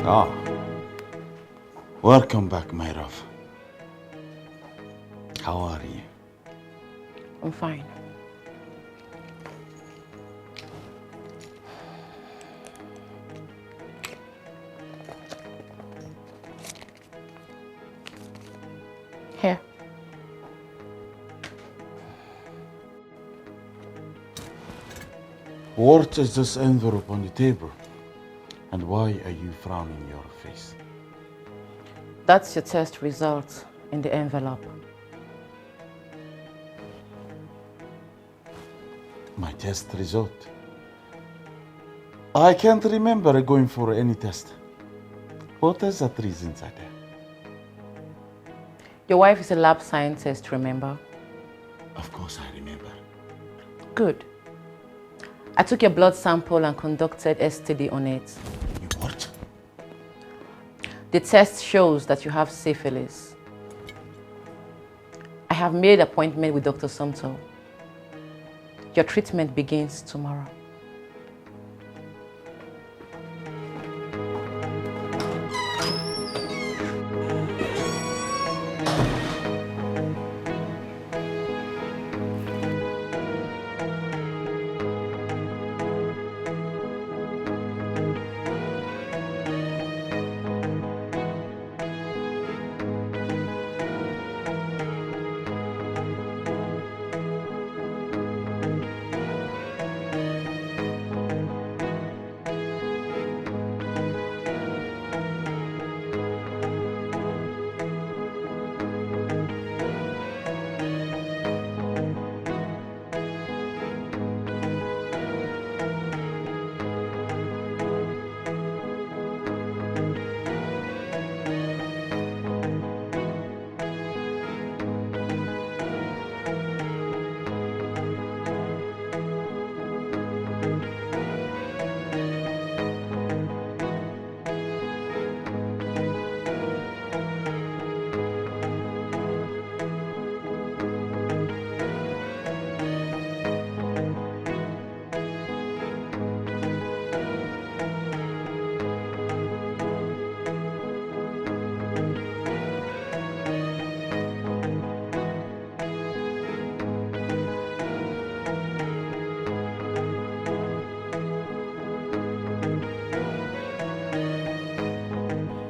Ah, welcome back, my love. How are you? I'm fine. Here. What is this envelope on the table? And why are you frowning your face? That's your test result in the envelope. My test result? I can't remember going for any test. What is that reason inside there? Your wife is a lab scientist, remember? Of course I remember. Good. I took your blood sample and conducted STD on it. You what? The test shows that you have syphilis. I have made an appointment with Dr. Sumto. Your treatment begins tomorrow.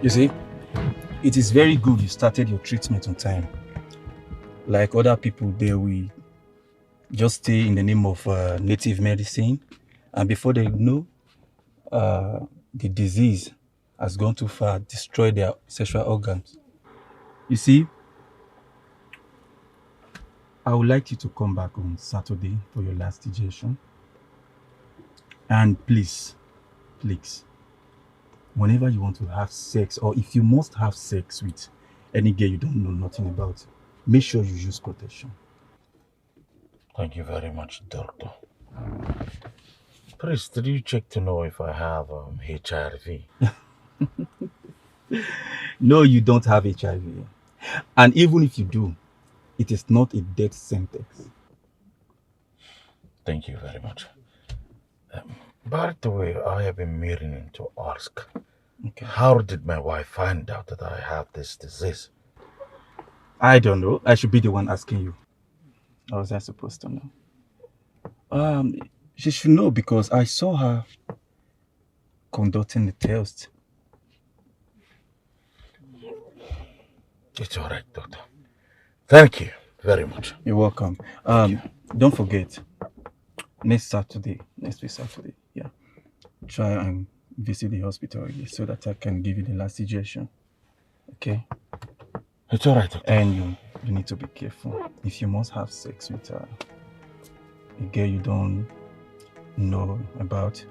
You see, it is very good you started your treatment on time. Like other people, they will just stay in the name of native medicine, and before they know, the disease has gone too far, destroyed their sexual organs. You see, I would like you to come back on Saturday for your last digestion. And please, whenever you want to have sex, or if you must have sex with any girl you don't know nothing about, make sure you use protection. Thank you very much, doctor. Please, did you check to know if I have HIV? No, you don't have HIV. And even if you do, it is not a death sentence. Thank you very much. By the way, I have been meaning to ask, Okay. how did my wife find out that I have this disease? I don't know. I should be the one asking you. How was I supposed to know? She should know because I saw her conducting the test. It's all right, doctor. Thank you very much. You're welcome. Don't forget, next week Saturday, yeah, try and visit the hospital again so that I can give you the last suggestion. Okay? It's all right, doctor. And you need to be careful. If you must have sex with a girl you don't know about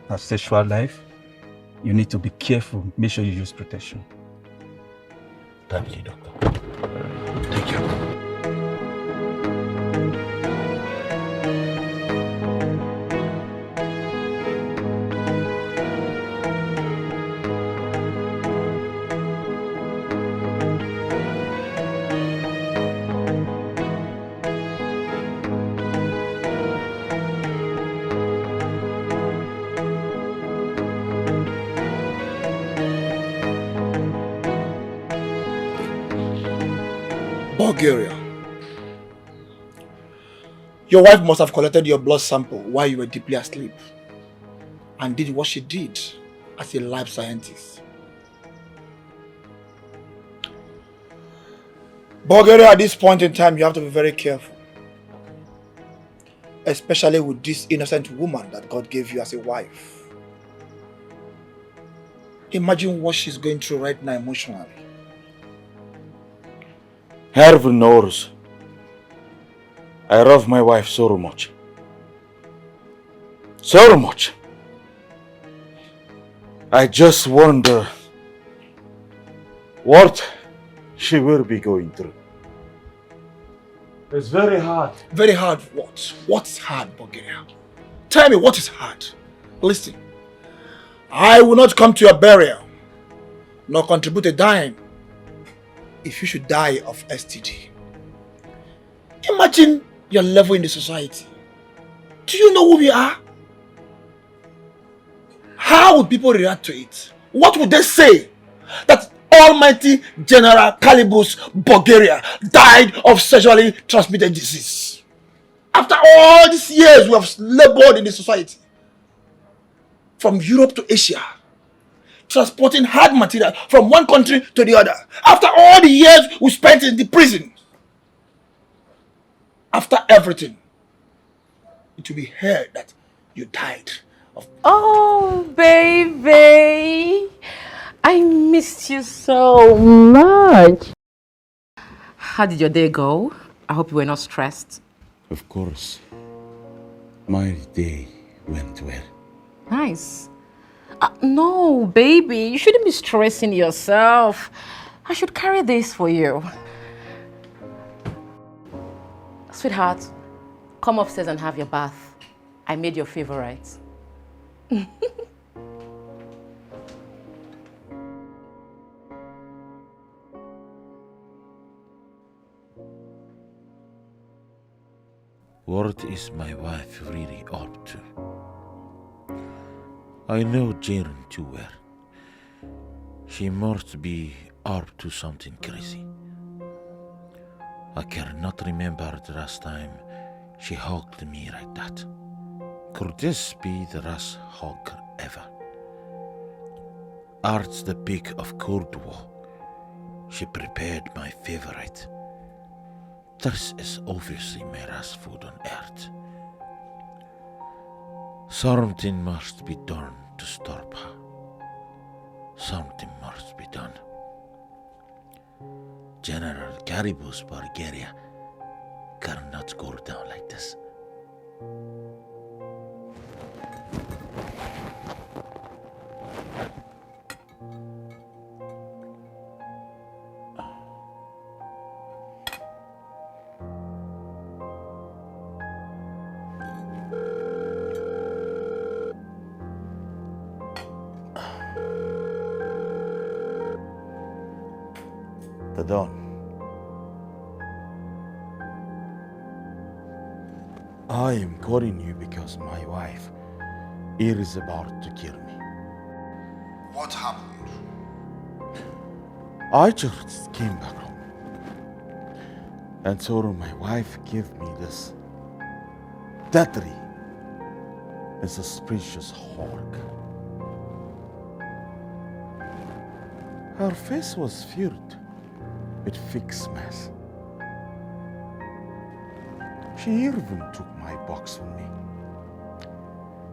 her sexual life, you need to be careful. Make sure you use protection. Thank you, doctor. Thank you. Bulgaria. Your wife must have collected your blood sample while you were deeply asleep and did what she did as a lab scientist. Bulgaria, at this point in time, you have to be very careful. Especially with this innocent woman that God gave you as a wife. Imagine what she's going through right now emotionally. Heaven knows I love my wife so much. So much. I just wonder what she will be going through. It's very hard. Very hard what? What's hard, Bulgaria? Tell me what is hard. Listen, I will not come to your burial, nor contribute a dime if you should die of STD. Imagine your level in the society. Do you know who we are? How would people react to it? What would they say? That Almighty General Calibus Bulgaria died of sexually transmitted disease. After all these years we have labored in the society, from Europe to Asia, transporting hard material from one country to the other. After all the years we spent in the prison, after everything, it will be heard that you died of... Oh, baby. I missed you so much. How did your day go? I hope you were not stressed. Of course. My day went well. Nice. No, baby. You shouldn't be stressing yourself. I should carry this for you. Sweetheart, come upstairs and have your bath. I made your favorite. What is my wife really up to? I know Jane too well. She must be up to something crazy. I cannot remember the last time she hugged me like that. Could this be the last hug ever? At the peak of Cold War, she prepared my favorite. This is obviously my last food on earth. Something must be done to stop her. Something must be done. General Caribous Bulgaria cannot go down like this. The Dawn. I am calling you because my wife here is about to kill me. What happened? I just came back home and saw my wife give me this deadly and suspicious hug. Her face was filled with fixed mess. She even took my box from me.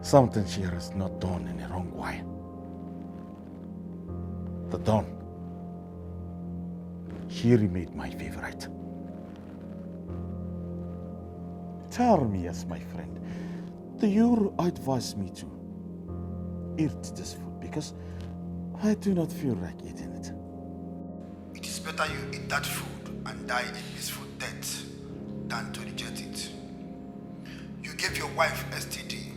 Something she has not done in a long while. The Dawn. She remade my favorite. Tell me, as my friend, do you advise me to eat this food? Because I do not feel like eating it. It is better you eat that food and die a peaceful death than to reject it. You gave your wife STD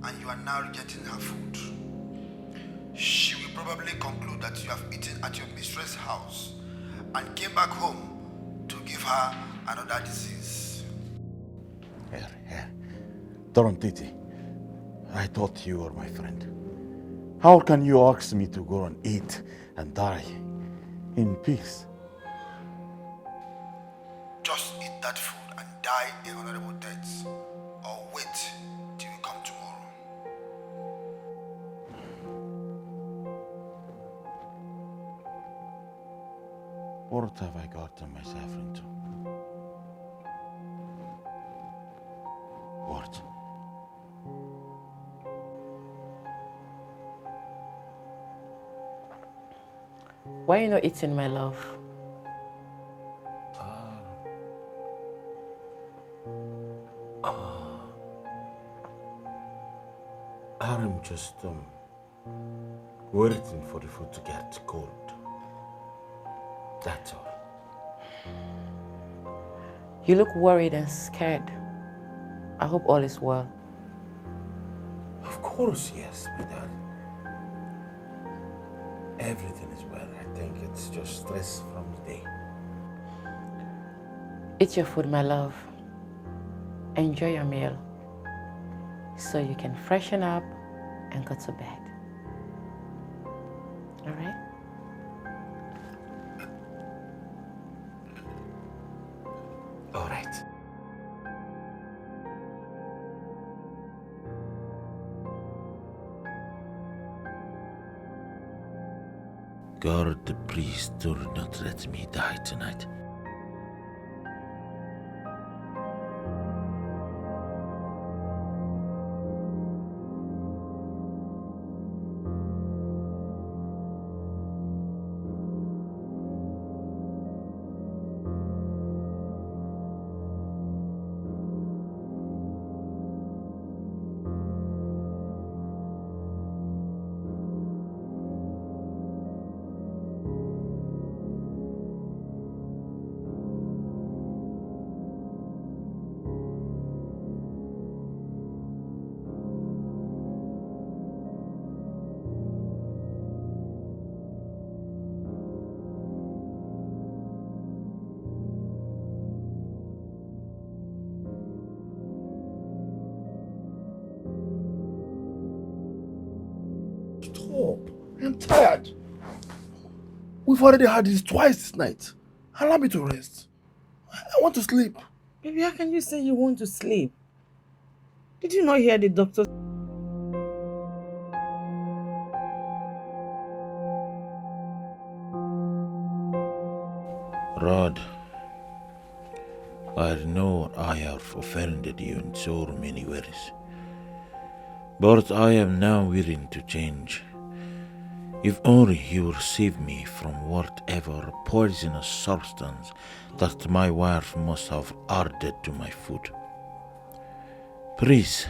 and you are now rejecting her food. She will probably conclude that you have eaten at your mistress' house and came back home to give her another disease. Here. Titi, I thought you were my friend. How can you ask me to go and eat and die in peace? just eat that food and die a honorable death, or wait till you come tomorrow. What have I gotten myself into? What? Why are you not eating, my love? I'm just waiting for the food to get cold. That's all. You look worried and scared. I hope all is well. Of course, yes, my darling. Everything is well. I think it's just stress from the day. Eat your food, my love. Enjoy your meal so you can freshen up and go to bed. All right? All right. God, the priest, do not let me die tonight. Stop. I'm tired. We've already had this twice this night. Allow me to rest. I want to sleep. Baby, how can you say you want to sleep? Did you not hear the doctor? Rod, I know I have offended you in so many ways, but I am now willing to change. If only you will save me from whatever poisonous substance that my wife must have added to my food. Please,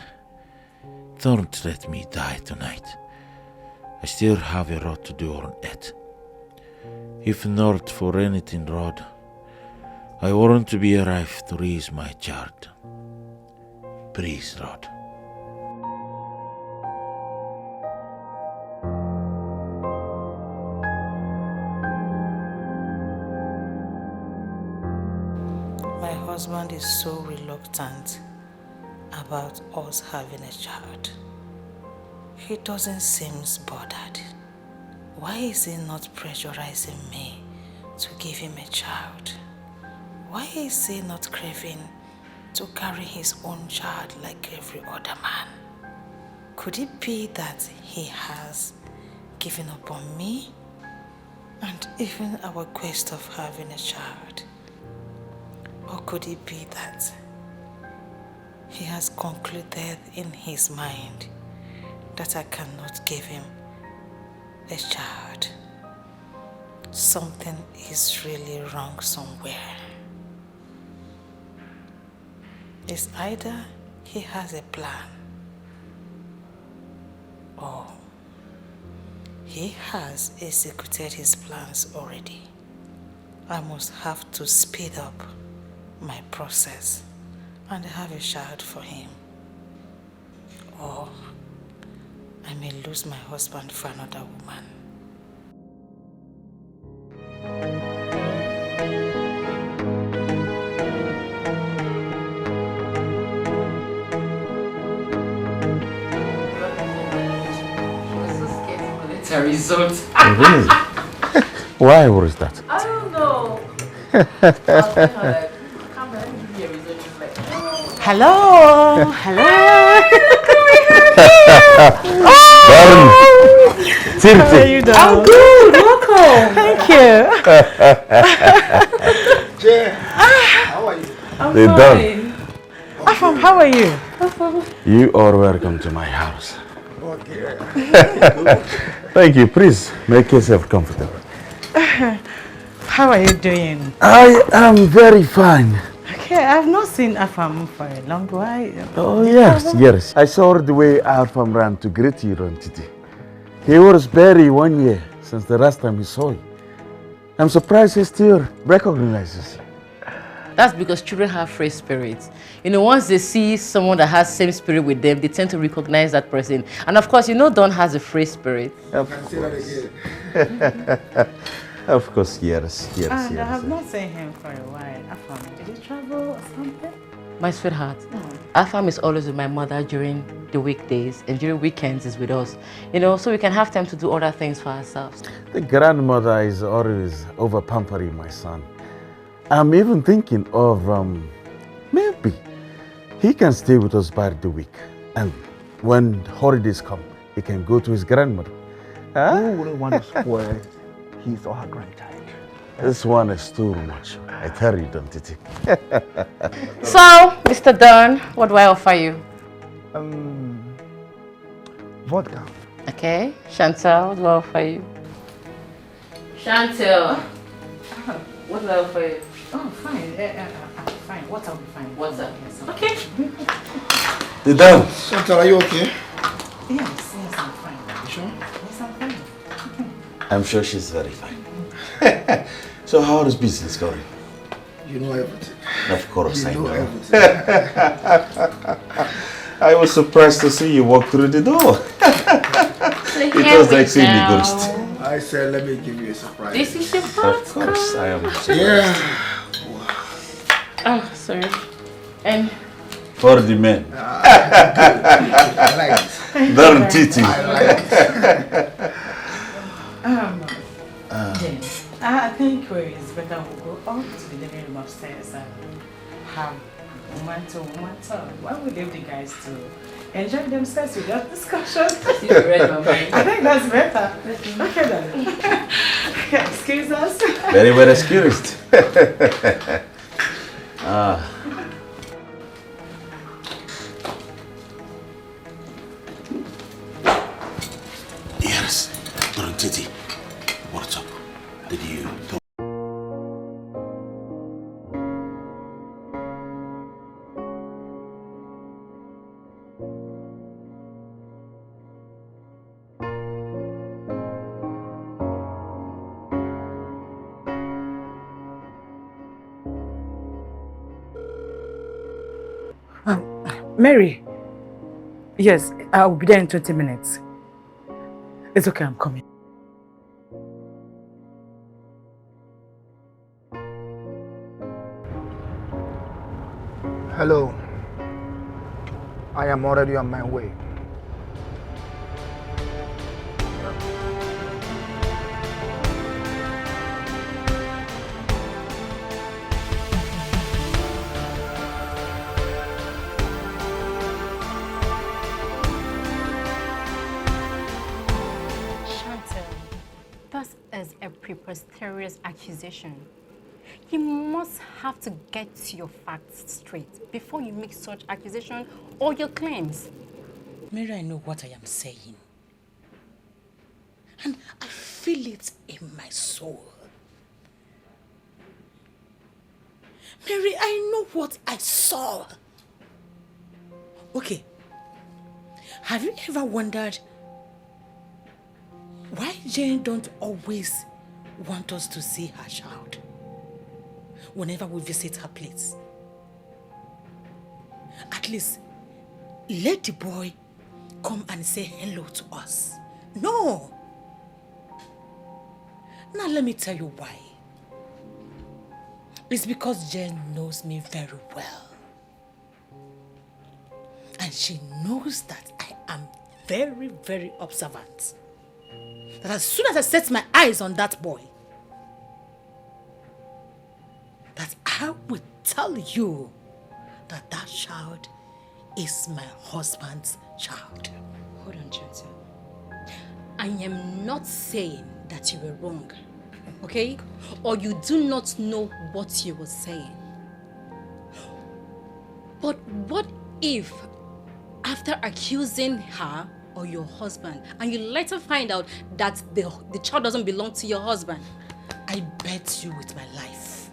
don't let me die tonight. I still have a lot to do on it. If not for anything, Rod, I want to be alive to raise my child. Please, Rod. My husband is so reluctant about us having a child. He doesn't seem bothered. Why is he not pressurizing me to give him a child? Why is he not craving to carry his own child like every other man? Could it be that he has given up on me and even our quest of having a child? Or could it be that he has concluded in his mind that I cannot give him a child? Something is really wrong somewhere. It's either he has a plan or he has executed his plans already. I must have to speed up my process and have a child for him, or I may lose my husband for another woman. The result. Why was that? I don't know. I'll tell her, like, Hello. Hello. How are you doing? I'm good. Welcome. Thank you. Jay, how are you? I'm They're fine. Afam, how are you? You are welcome to my house. Okay. Thank you. Please make yourself comfortable. How are you doing? I am very fine. Okay, I've not seen Afam for a long while. Oh, yes. I saw the way Alpham ran to greet you on Titi. He was barely 1 year since the last time he saw you. I'm surprised he still recognizes you. That's because children have free spirits. You know, once they see someone that has same spirit with them, they tend to recognize that person. And of course, you know Don has a free spirit. Of course. Of course, yes. And I have not seen him for a while. Afam, did you travel or something? My sweetheart, Afam is always with my mother during the weekdays, and during weekends is with us. You know, so we can have time to do other things for ourselves. The grandmother is always over pampering my son. I'm even thinking of maybe he can stay with us by the week, and when holidays come, he can go to his grandmother. Huh? Who wouldn't want to spoil his or her grandchild? This one is too much. I tell you, don't it? So, Mr. Dunn, what do I offer you? Vodka. Okay, Chantal, what do I offer you? Chantal, what do I offer you? Oh, fine. Fine. Water will be fine. Water. Yes, okay. You done? Chantal, are you okay? Yes, I'm fine. You sure? Yes, I'm fine. I'm sure she's very fine. So how is business going? You know everything. Of course I know. Everything. I was surprised to see you walk through the door. It was like seeing the ghost. I said, let me give you a surprise. This is your Of first course, I am surprised. Yeah. Oh, sorry. And For the men. I like it. Darn titty. I like it. I think it's better we go up to the living room upstairs and have woman to woman talk. Why would leave the guys to enjoy themselves without discussion? I think that's better. Okay then. Excuse us. Very well excused. Yes, Don Titi. What's up? Did you... Mary. Yes, I'll be there in 20 minutes. It's okay, I'm coming. Hello. I am already on my way. This is a preposterous accusation. You must have to get your facts straight before you make such accusation or your claims. Mary, I know what I am saying. And I feel it in my soul. Mary, I know what I saw. Okay. Have you ever wondered why Jane don't always want us to see her child whenever we visit her place? At least let the boy come and say hello to us. No. Now let me tell you why. It's because Jane knows me very well. And she knows that I am very, very observant. That as soon as I set my eyes on that boy, that I will tell you that that child is my husband's child. Hold on, Chantal. I am not saying that you were wrong, okay? Or you do not know what you were saying. But what if, after accusing her or your husband, and you later find out that the child doesn't belong to your husband? I bet you with my life.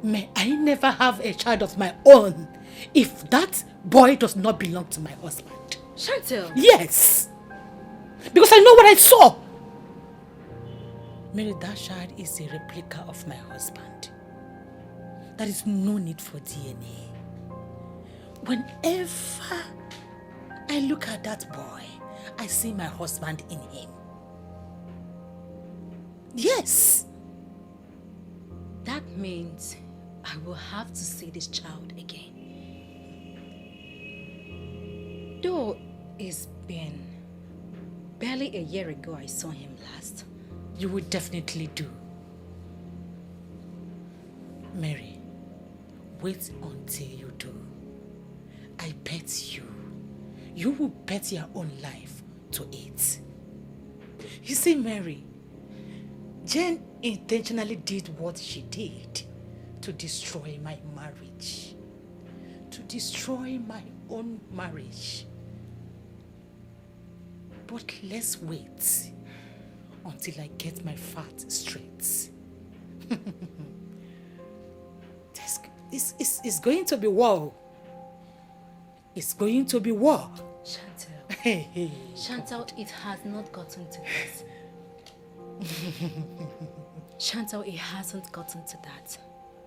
May I never have a child of my own if that boy does not belong to my husband. Chantal! Yes! Because I know what I saw. Mary, that child is a replica of my husband. There is no need for DNA. Whenever I look at that boy, I see my husband in him. Yes! That means I will have to see this child again. Though it's been barely a year ago I saw him last. You will definitely do. Mary, wait until you do. I bet you will bet your own life to it. You see, Mary, Jane intentionally did what she did to destroy my marriage. To destroy my own marriage. But let's wait until I get my facts straight. It's going to be war. It's going to be war. Chantal. Hey. Chantal, it has not gotten to this. Chantal, it hasn't gotten to that.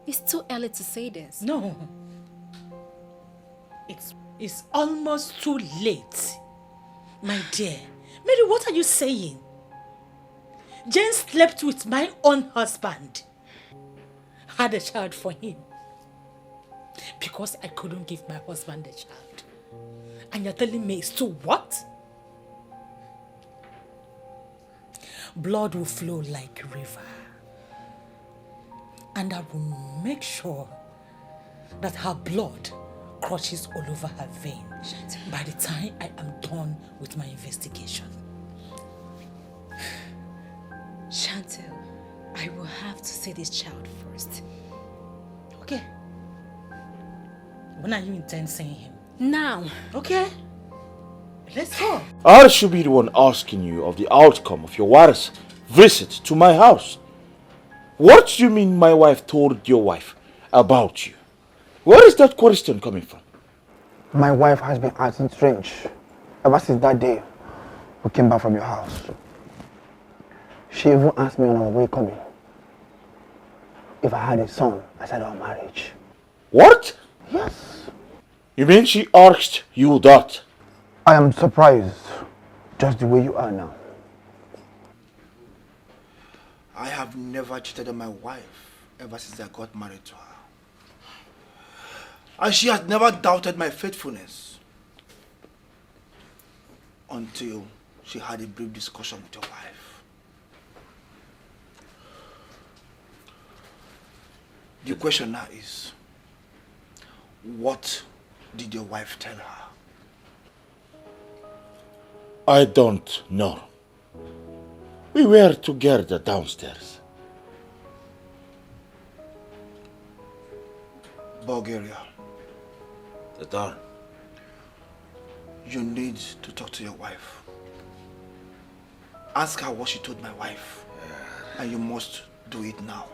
It's too early to say this. No. It's almost too late. My dear. Mary, what are you saying? Jane slept with my own husband. Had a child for him. Because I couldn't give my husband a child. And you're telling me it's too what? Blood will flow like a river. And I will make sure that her blood crushes all over her vein by the time I am done with my investigation. Chantal, I will have to see this child first. Okay. When are you intend seeing him? Now. Okay. Let's go. I should be the one asking you of the outcome of your wife's visit to my house. What do you mean my wife told your wife about you? Where is that question coming from? My wife has been acting strange ever since that day we came back from your house. She even asked me on our way coming if I had a son outside our marriage. What? Yes. You mean she asked you that? I am surprised, just the way you are now. I have never cheated on my wife ever since I got married to her. And she has never doubted my faithfulness until she had a brief discussion with your wife. The question now is, what did your wife tell her? I don't know. We were together downstairs. Bulgaria. The door. You need to talk to your wife. Ask her what she told my wife. And you must do it now.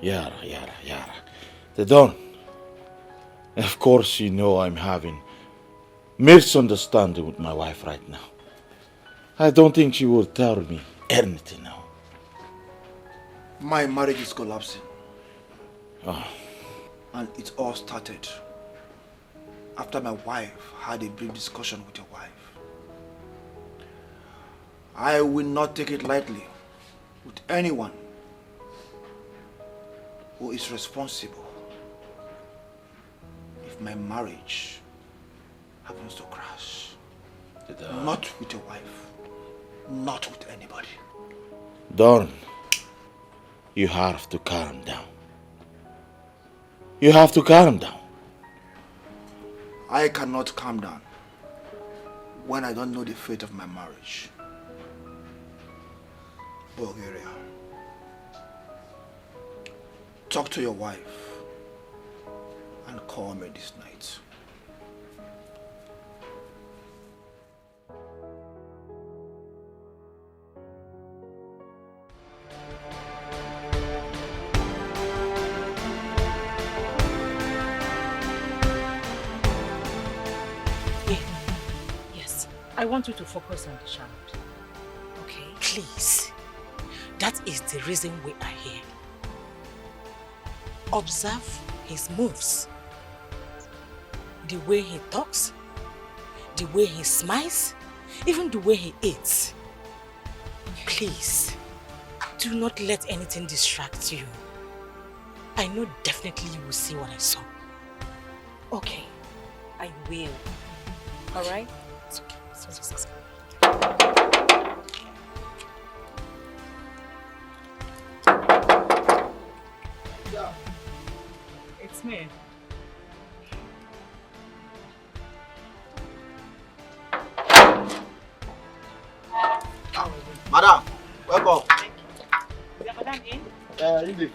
Yara. The Don. Of course you know I'm having misunderstanding with my wife right now. I don't think she will tell me anything now. My marriage is collapsing. Oh. And it all started after my wife had a brief discussion with your wife. I will not take it lightly with anyone who is responsible if my marriage happens to crash. Not with your wife, not with anybody. Don, You have to calm down. You have to calm down. I cannot calm down when I don't know the fate of my marriage. Bulgaria. Talk to your wife and call me this night. Yes, I want you to focus on the child. Okay? Please. That is the reason we are here. Observe his moves. The way he talks. The way he smiles. Even the way he eats. Please, do not let anything distract you. I know definitely you will see what I saw. Okay, I will. Alright? It's okay. It's me. Madam, welcome. Is the madam in? Lizzy.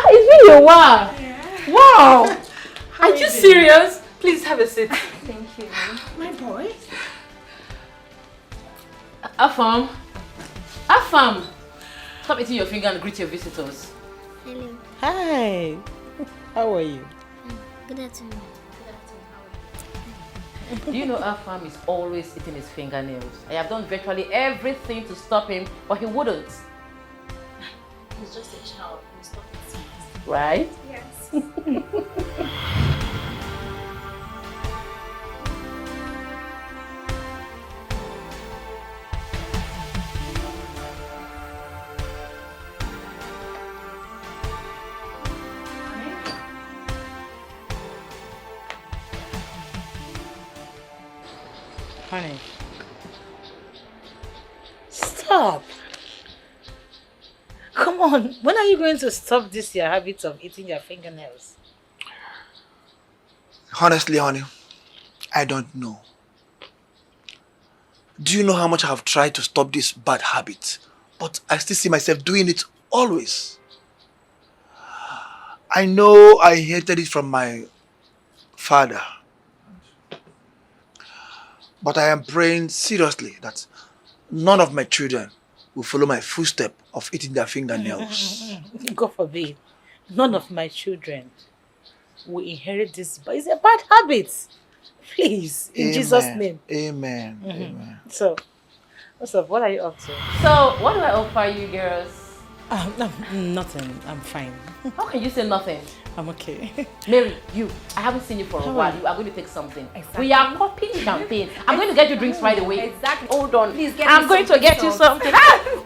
It's been a while. Wow. Are you serious? Please have a seat. Thank you. My boy. Afam. Afam. Stop eating your finger and greet your visitors. Hello. Hi. How are you? Good afternoon. Do you know Afam is always eating his fingernails? I have done virtually everything to stop him, but he wouldn't. He's just a child. He's not a Right? Yes. Honey. Stop. Come on. When are you going to stop this your habit of eating your fingernails? Honestly, honey, I don't know. Do you know how much I have tried to stop this bad habit? But I still see myself doing it always. I know I inherited it from my father. But I am praying seriously that none of my children will follow my footstep of eating their fingernails. God forbid. None of my children will inherit this, but it's a bad habit. Please, in Jesus' name. Amen. Amen. So, what's up? What are you up to? So, what do I offer you girls? No, nothing. I'm fine. How can you say nothing? I'm okay. Mary, you, I haven't seen you for a How while. are you? You are going to take something. Exactly. We are popping champagne. I'm going to get you drinks right away. Exactly. Hold on. Please get I'm me going to something get you soft. something. Ah!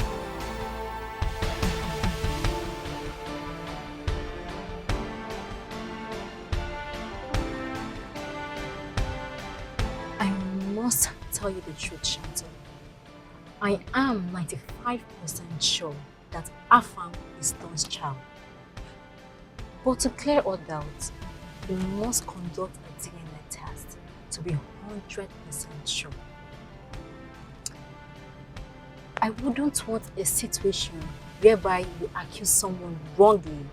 I must tell you the truth, Chantal. I am 95% sure that Afam is Don's child. But to clear all doubts, we must conduct a DNA test to be 100% sure. I wouldn't want a situation whereby you accuse someone wrongly.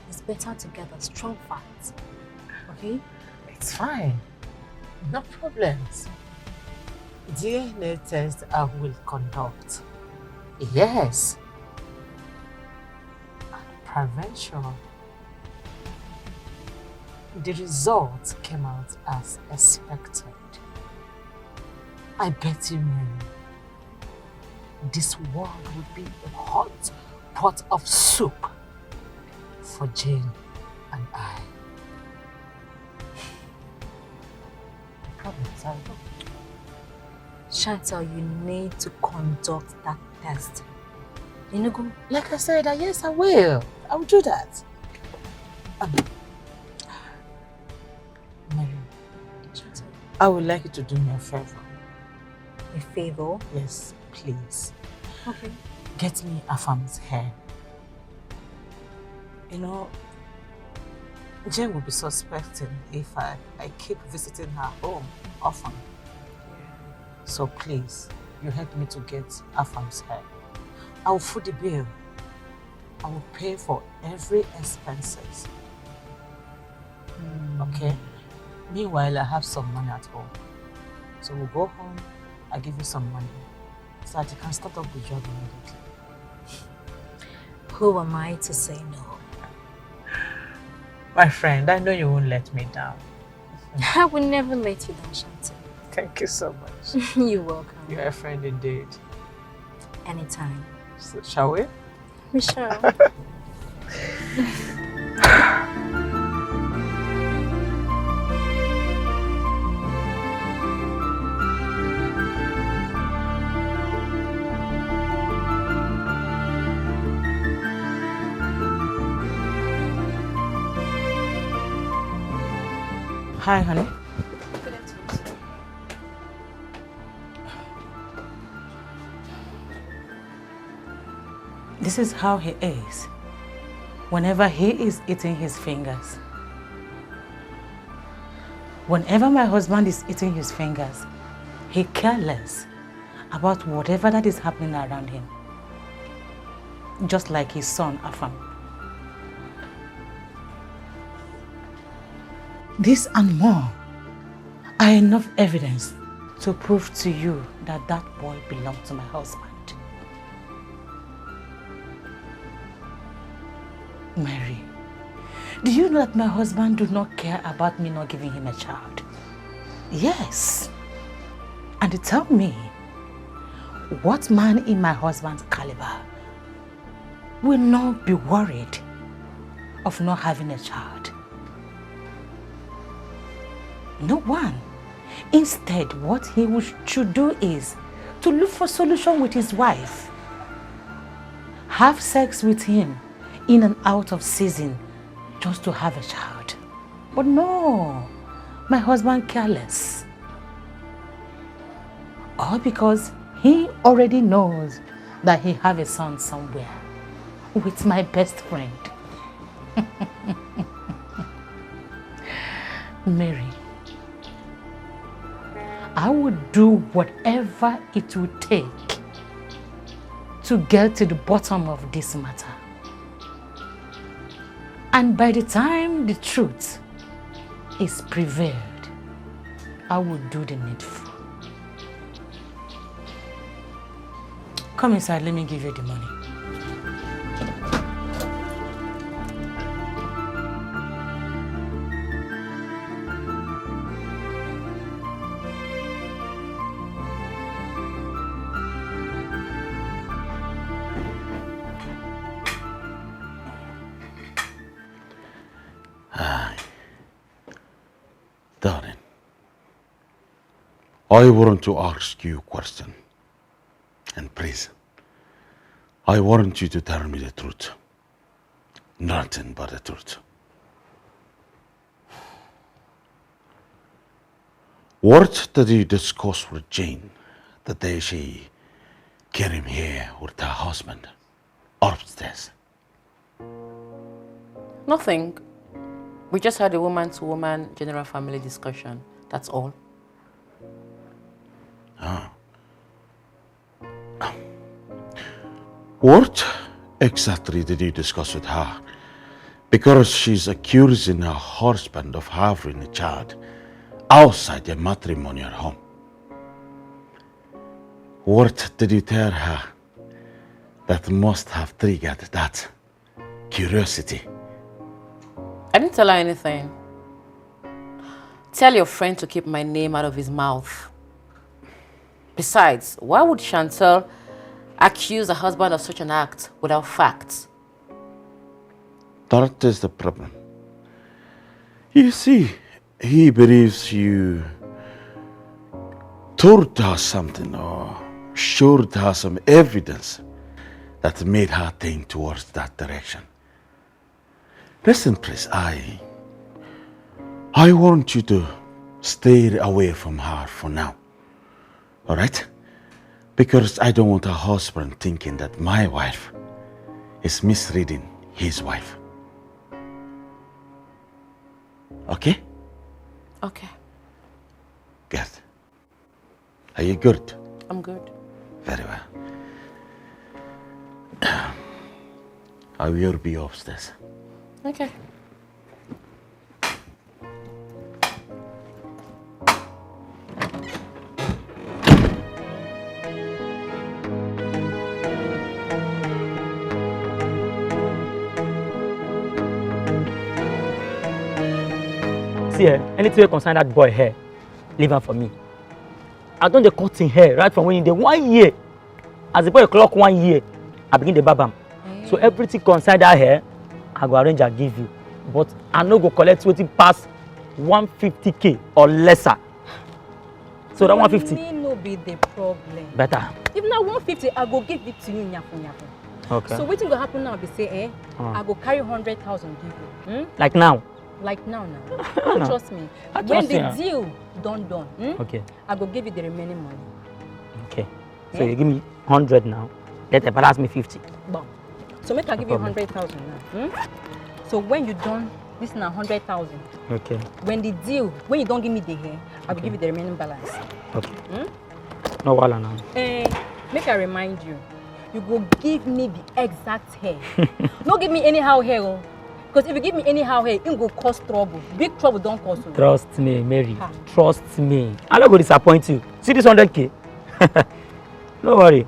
It's better to get a strong fact. Okay? It's fine. No problems. DNA test I will conduct. Yes. And prevention. The result came out as expected. I bet you, Mary, this world would be a hot pot of soup for Jane and I. Problems, I know. Chantal, you need to conduct that test. You know, go, like I said, yes, I will. I will do that. Mary, I would like you to do me a favor. A favor? Yes, please. Okay. Get me Afam's hair. You know, Jane will be suspecting if I keep visiting her home often. So please, you help me to get Afam's hair. I will foot the bill. I will pay for every expenses. Okay? Meanwhile, I have some money at home. So we'll go home, I'll give you some money so that you can start up the job immediately. Who am I to say no? My friend, I know you won't let me down. I will never let you down, Shanti. Thank you so much. You're welcome. You're a friend indeed. Anytime. So, shall we? We shall. Hi, honey. This is how he is. Whenever he is eating his fingers. Whenever my husband is eating his fingers, he cares less about whatever that is happening around him. Just like his son, Afam. This and more are enough evidence to prove to you that that boy belonged to my husband. Mary, do you know that my husband do not care about me not giving him a child? Yes. And tell me, what man in my husband's caliber will not be worried of not having a child? No one. Instead, what he should do is to look for solution with his wife. Have sex with him in and out of season just to have a child. But no, my husband careless. All because he already knows that he have a son somewhere with my best friend. Mary, I would do whatever it would take to get to the bottom of this matter. And by the time the truth is prevailed, I will do the needful. Come inside, let me give you the money. Darling, I want to ask you a question. And please, I want you to tell me the truth. Nothing but the truth. What did you discuss with Jane the day she came here with her husband upstairs? Nothing. We just had a woman-to-woman general family discussion. That's all. What exactly did you discuss with her? Because she's accusing her husband of having a child outside their matrimonial home. What did you tell her that must have triggered that curiosity? I didn't tell her anything. Tell your friend to keep my name out of his mouth. Besides, why would Chantal accuse her husband of such an act without facts? That is the problem. You see, he believes you told her something or showed her some evidence that made her think towards that direction. Listen, please, I want you to stay away from her for now. All right? Because I don't want her husband thinking that my wife is misreading his wife. Okay? Okay. Good. Are you good? I'm good. Very well. I will be upstairs. Okay. See, anything concern that boy here, leave him for me. I done the cutting hair right from when in the 1 year. As the boy clock 1 year, I begin the babam. So everything concern that hair, I go arrange and give you. But I no go collect wetin pass 150k or lesser. So that 150. Money no be the problem. Better. If not 150, I go give it to you nyafu. Okay. So wetin go happen now be say, I go carry 100,000 give you. Like now. Like now. Don't trust me. When the deal done, okay. I go give you the remaining money. Okay. So you give me 100 now. Let the balance me 50. Bon. So make I give you 100,000 now. So when you done, this is now 100,000. Okay. When you don't give me the hair, I will give you the remaining balance. Okay. No wala now. Make I remind you, you go give me the exact hair. Don't give me anyhow hair. Because if you give me anyhow hair, it will cause trouble. Big trouble don't cause you. Trust me, Mary. Trust me. I'm not going to disappoint you. See this 100k? No worry.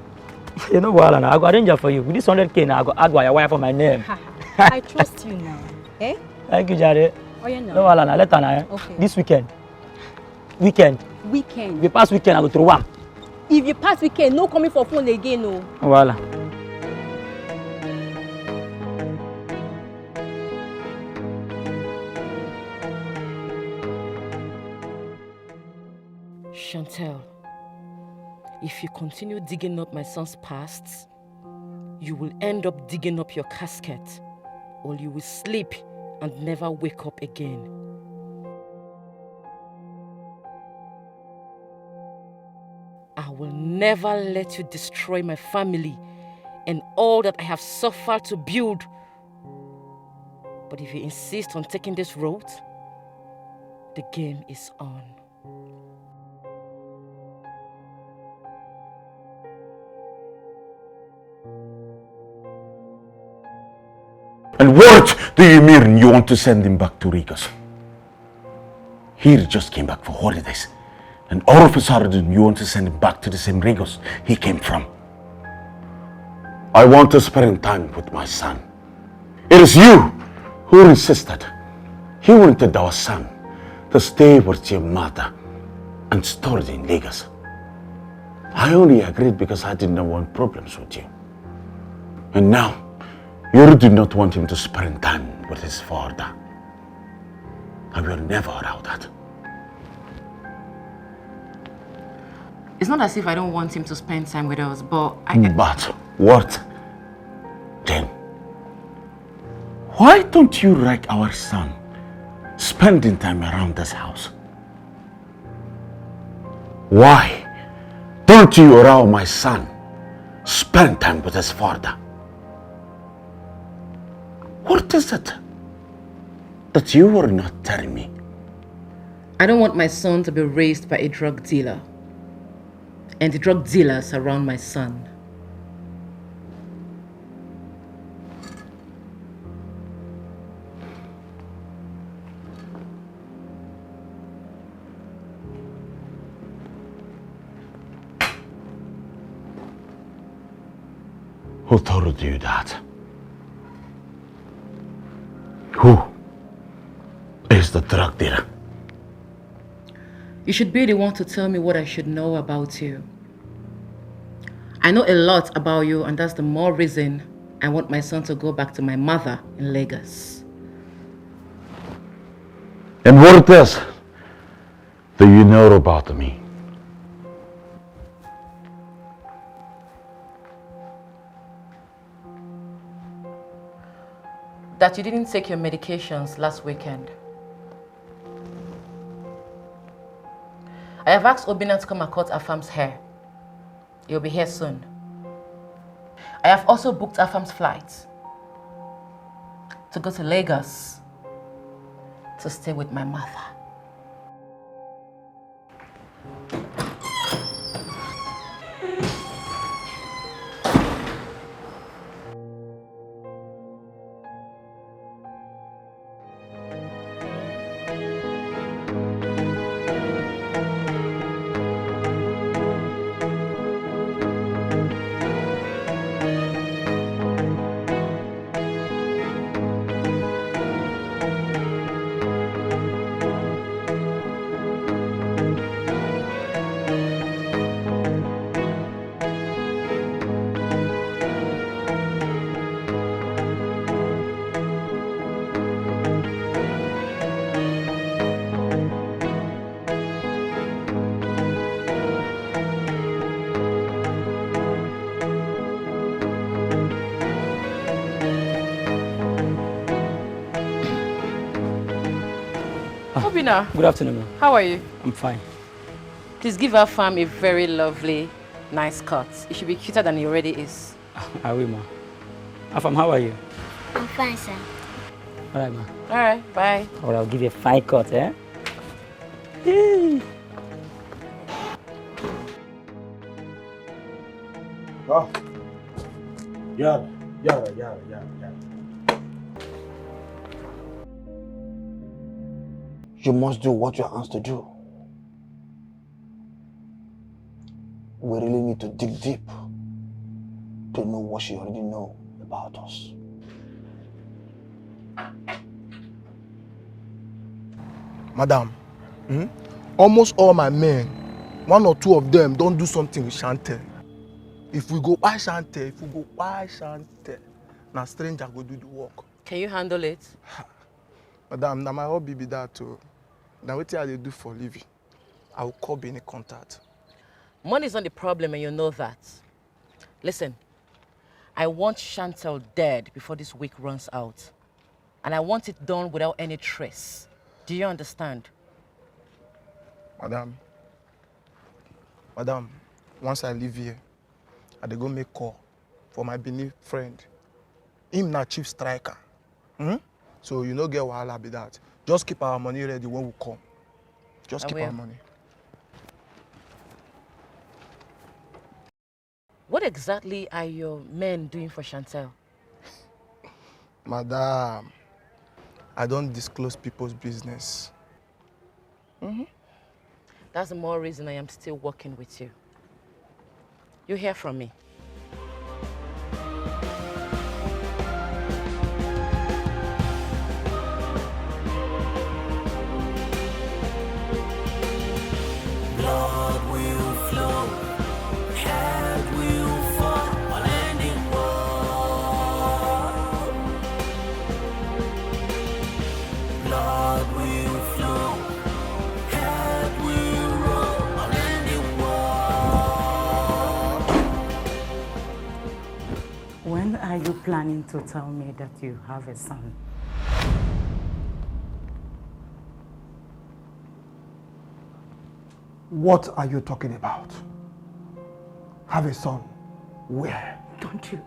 You know what, I go arrange it for you. With this 100k now, I go add wire for my name. I trust you now. Eh? Thank you, Jare. Oh, yeah, no. No, Alana, later now. Okay. This weekend. Weekend. Weekend. If you pass weekend, I go through one. If you pass weekend, no coming for phone again, no. Voila. Chantel, if you continue digging up my son's past, you will end up digging up your casket, or you will sleep and never wake up again. I will never let you destroy my family and all that I have suffered to build. But if you insist on taking this road, the game is on. And what do you mean you want to send him back to Ricos? He just came back for holidays. And all of a sudden you want to send him back to the same Ricos he came from. I want to spend time with my son. It is you who insisted. He wanted our son to stay with your mother and stored in Lagos. I only agreed because I did not want problems with you. And now, you do not want him to spend time with his father. I will never allow that. It's not as if I don't want him to spend time with us, but But what? Then, why don't you like our son spending time around this house? Why don't you allow my son spend time with his father? What is it that you were not telling me? I don't want my son to be raised by a drug dealer. And the drug dealers around my son. Who told you that? Who is the drug dealer? You should be the one to tell me what I should know about you. I know a lot about you, and that's the more reason I want my son to go back to my mother in Lagos. And what else do you know about me? that you didn't take your medications last weekend. I have asked Obina to come and cut Afam's hair. He'll be here soon. I have also booked Afam's flight to go to Lagos to stay with my mother. Obina, Good afternoon, ma'am. how are you? I'm fine. Please give our farm a very lovely, nice cut. It should be cuter than it already is. I will, ma. Afam, how are you? I'm fine, sir. All right, ma. All right, bye. All right, I'll give you a fine cut, eh? Yay. Oh. Yara. You must do what you're asked to do. We really need to dig deep to know what she already knows about us. Madam, almost all my men, one or two of them don't do something with Chantel. If we go by Chantel, now stranger go do the work. Can you handle it? Madam, now my hobby be that too. Now what I do for living, I will call being a contact. Money is not the problem and you know that. Listen, I want Chantel dead before this week runs out. And I want it done without any trace. Do you understand? Madam, once I leave here, I dey go make call for my Benin friend. Him na chief striker. So you no get wahala be that. Just keep our money ready when we come. Just keep our money. What exactly are your men doing for Chantel? Madam, I don't disclose people's business. That's the more reason I am still working with you. You hear from me. Blood will flow, head will fall, unending war. Blood will flow, head will roll, unending war. When are you planning to tell me that you have a son? What are you talking about? Have a son? Where? Don't you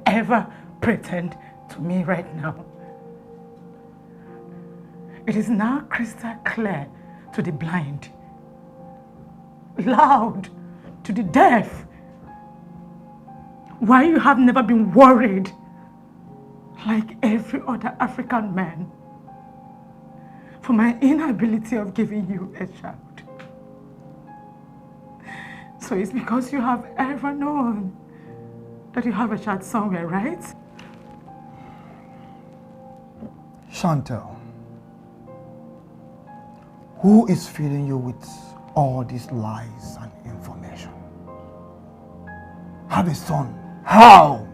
ever pretend to me right now. It is now crystal clear to the blind, loud to the deaf, why you have never been worried like every other African man for my inability of giving you a child. So it's because you have ever known that you have a child somewhere, right? Chantel, who is feeding you with all these lies and information? Have a son? How?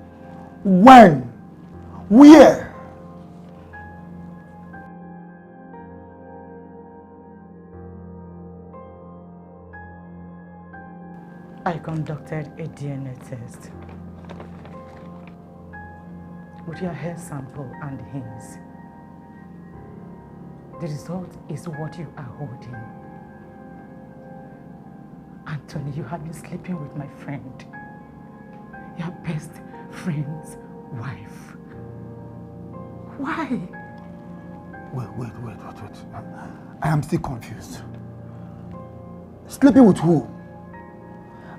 When? Where? I conducted a DNA test. with your hair sample and his. The result is what you are holding. Anthony, you have been sleeping with my friend, your best friend's wife. Why? Wait. I am still confused. Sleeping with who?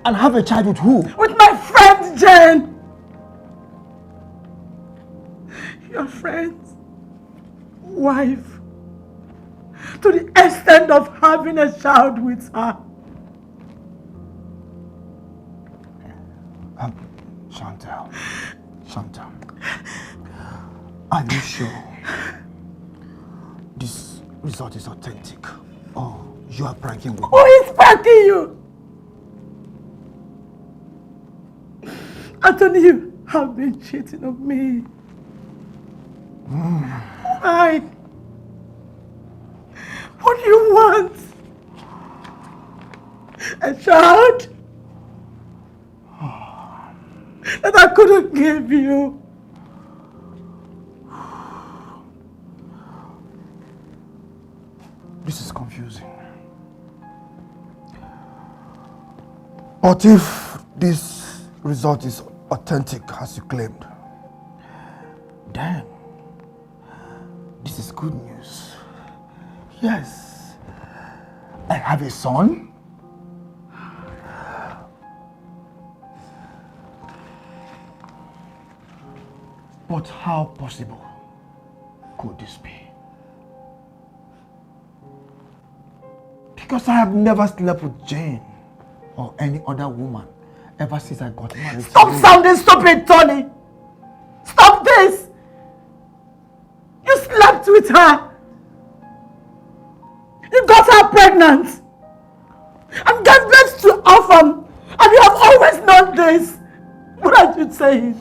And have a child with who? With my friend Jane! Your friend's wife. To the extent of having a child with her. Chantal. Are you sure this result is authentic? Or you are pranking with me? Who is pranking you? Anthony, you have been cheating on me. Why? What do you want? A child? That I couldn't give you. This is confusing. But if this result is authentic as you claimed, then this is good news. Yes, I have a son. But how possible could this be? Because I have never slept with Jane or any other woman ever since I got married. Stop sounding stupid, Tony! Stop this! You slept with her! You got her pregnant! And gave birth to orphan! And you have always known this! What are you saying?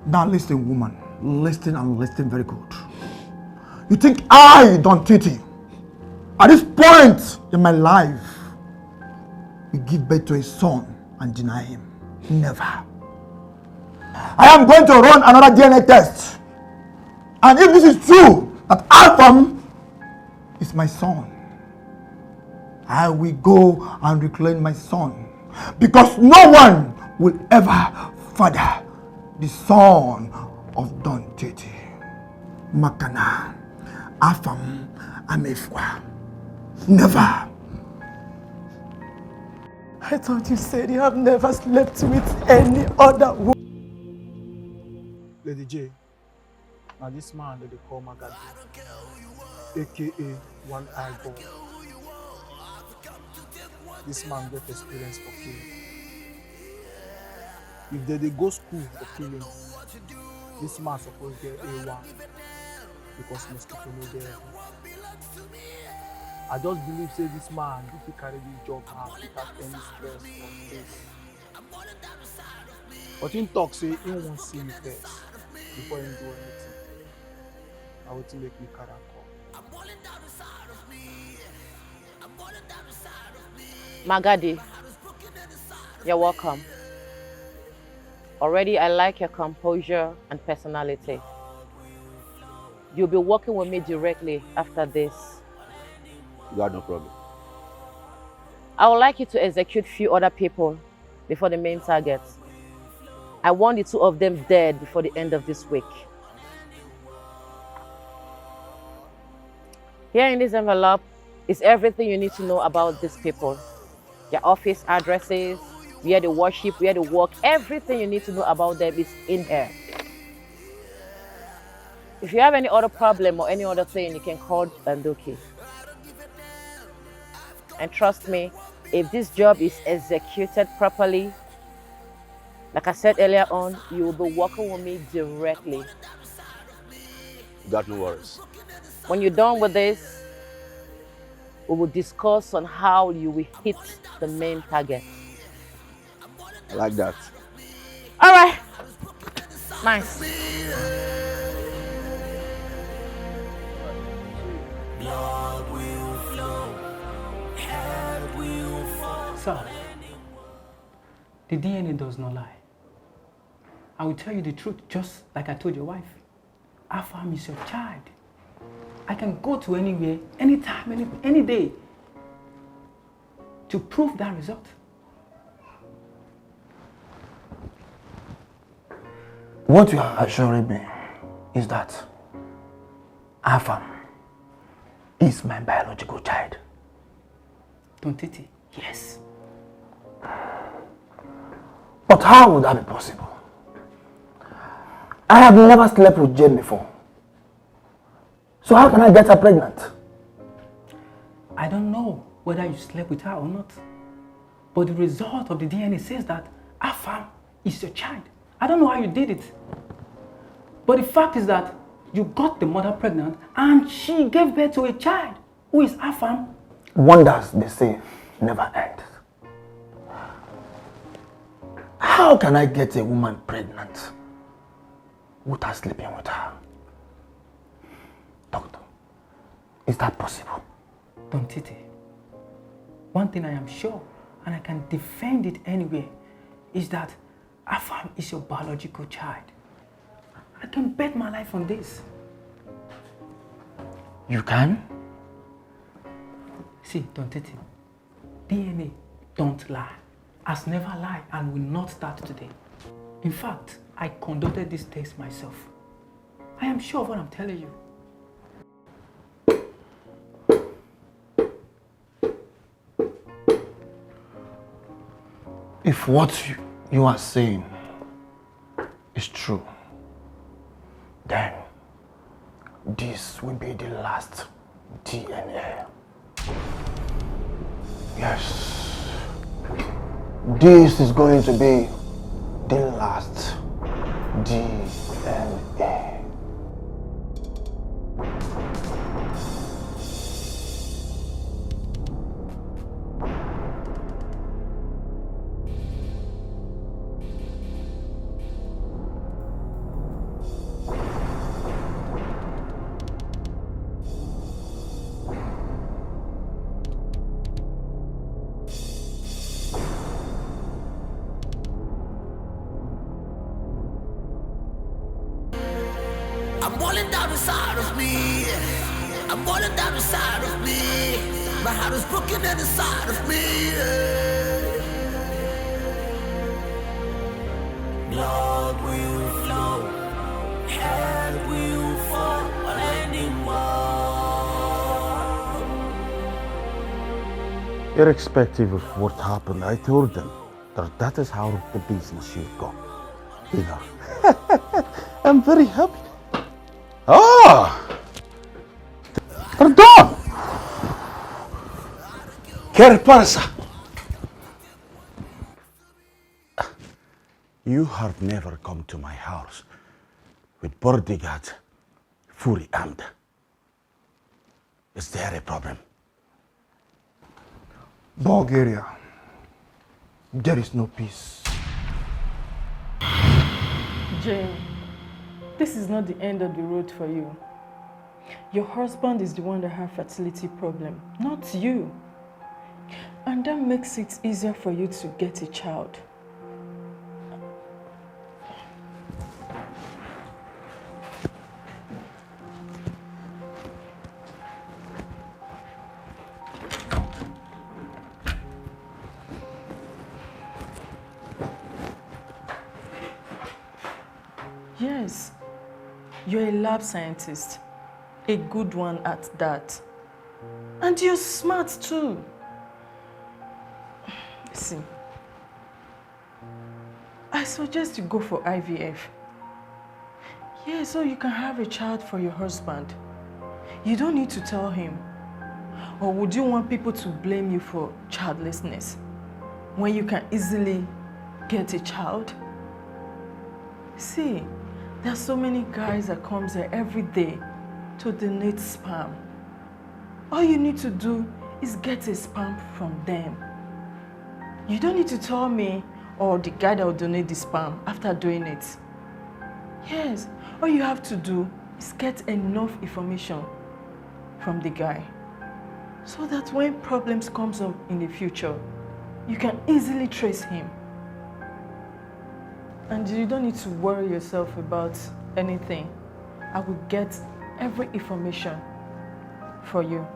Now listen, woman. Listen and listen very good. You think I don't treat you? At this point in my life, you give birth to a son and deny him. Never. I am going to run another DNA test. And if this is true, that Alpham is my son, I will go and reclaim my son. Because no one will ever father the son of Don Tete. Makana, Alpham, Amefwa. Never. I thought you said you have never slept with any other woman. Lady J, now this man that they call Magadi, aka One Eye God. This man get experience for killing. If they go school for killing, this man supposed to get A1 because mosquito no there. I just believe say this man if he carry this job out without any stress or face. But him talk say he won't see you first before him do anything. I will make me carry call. Magadi, you're welcome. Already I like your composure and personality. You'll be working with me directly after this. You got no problem. I would like you to execute few other people before the main target. I want the two of them dead before the end of this week. Here in this envelope is everything you need to know about these people. Their office addresses, where they worship, where they work, everything you need to know about them is in here. If you have any other problem or any other thing, you can call Bandoki. And trust me, if this job is executed properly, like I said earlier on, you will be working with me directly. You got no worries. When you're done with this, we will discuss on how you will hit the main target. I like that. All right. Nice. Blood will flow, head will fall. Sir, the DNA does not lie. I will tell you the truth, just like I told your wife. Afam is your child. I can go to anywhere, anytime, any day to prove that result. What you are assuring me is that Afam is my biological child. Don't it? Yes. But how would that be possible? I have never slept with Jane before. So how can I get her pregnant? I don't know whether you slept with her or not. But the result of the DNA says that Afam is your child. I don't know how you did it. But the fact is that you got the mother pregnant and she gave birth to a child who is Afam. Wonders, they say, never end. How can I get a woman pregnant without sleeping with her? Doctor, is that possible? Don't Titi. One thing I am sure, and I can defend it anywhere, is that Afam is your biological child. I can bet my life on this. You can? See, Don Titi, DNA don't lie, has never lied and will not start today. In fact, I conducted this test myself. I am sure of what I'm telling you. If what you are saying is true, then this will be the last DNA. Yes, this is going to be the last DNA. I'm boiling down inside of me. I'm boiling down inside of me. My heart is broken inside of me. Blood will flow, head will fall, anymore. Irrespective of what happened, I told them that is how the business should go. You know, I'm very happy. Ah! Pardon! ¿Qué pasa? You have never come to my house with bodyguards fully armed. Is there a problem? Bulgaria, there is no peace. Jane, this is not the end of the road for you. Your husband is the one that has fertility problem, not you. And that makes it easier for you to get a child. Yes, you're a lab scientist, a good one at that. And you're smart too. See, I suggest you go for IVF. Yeah, so you can have a child for your husband. You don't need to tell him. Or would you want people to blame you for childlessness when you can easily get a child? See, there are so many guys that comes here every day to donate sperm. All you need to do is get a sperm from them. You don't need to tell me or the guy that will donate the sperm after doing it. Yes, all you have to do is get enough information from the guy so that when problems comes up in the future, you can easily trace him. And you don't need to worry yourself about anything. I will get every information for you.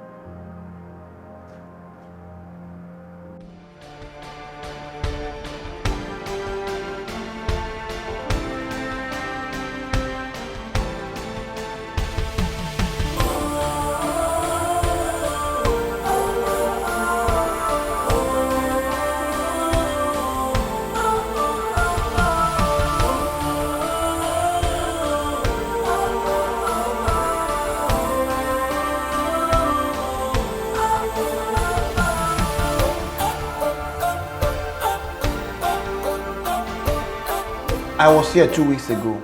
I was here 2 weeks ago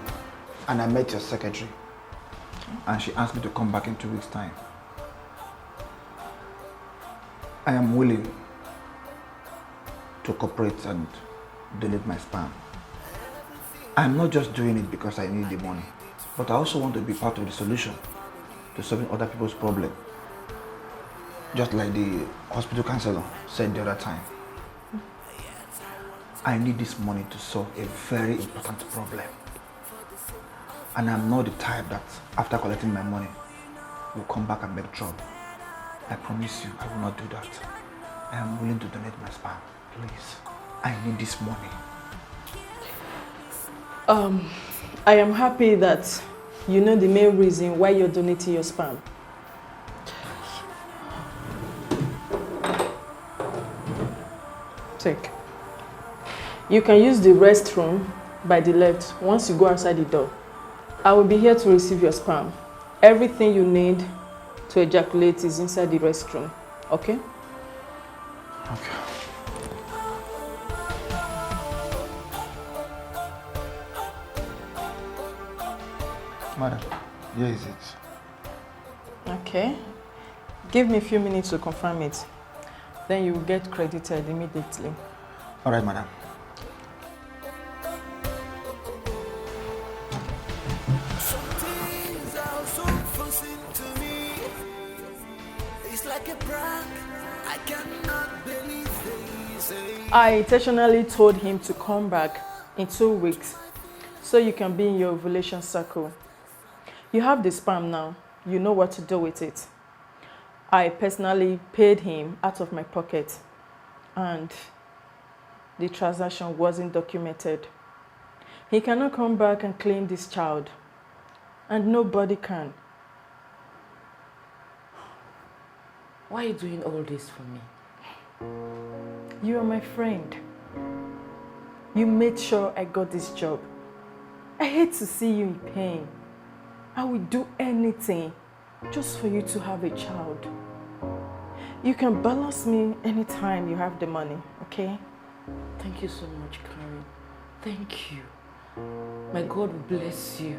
and I met your secretary and she asked me to come back in 2 weeks' time. I am willing to cooperate and donate my sperm. I'm not just doing it because I need the money, but I also want to be part of the solution to solving other people's problems. Just like the hospital counselor said the other time. I need this money to solve a very important problem. And I'm not the type that after collecting my money will come back and make trouble. I promise you, I will not do that. I am willing to donate my sperm. Please, I need this money. I am happy that you know the main reason why you're donating your sperm. Take. You can use the restroom by the left once you go outside the door. I will be here to receive your sperm. Everything you need to ejaculate is inside the restroom, okay? Okay. Madam, here is it. Okay. Give me a few minutes to confirm it. Then you will get credited immediately. All right, madam. I intentionally told him to come back in 2 weeks so you can be in your ovulation circle. You have the sperm now. You know what to do with it. I personally paid him out of my pocket and the transaction wasn't documented. He cannot come back and claim this child, and nobody can. Why are you doing all this for me? You are my friend. You made sure I got this job. I hate to see you in pain. I will do anything just for you to have a child. You can balance me anytime you have the money, okay? Thank you so much, Karen. Thank you. My God will bless you.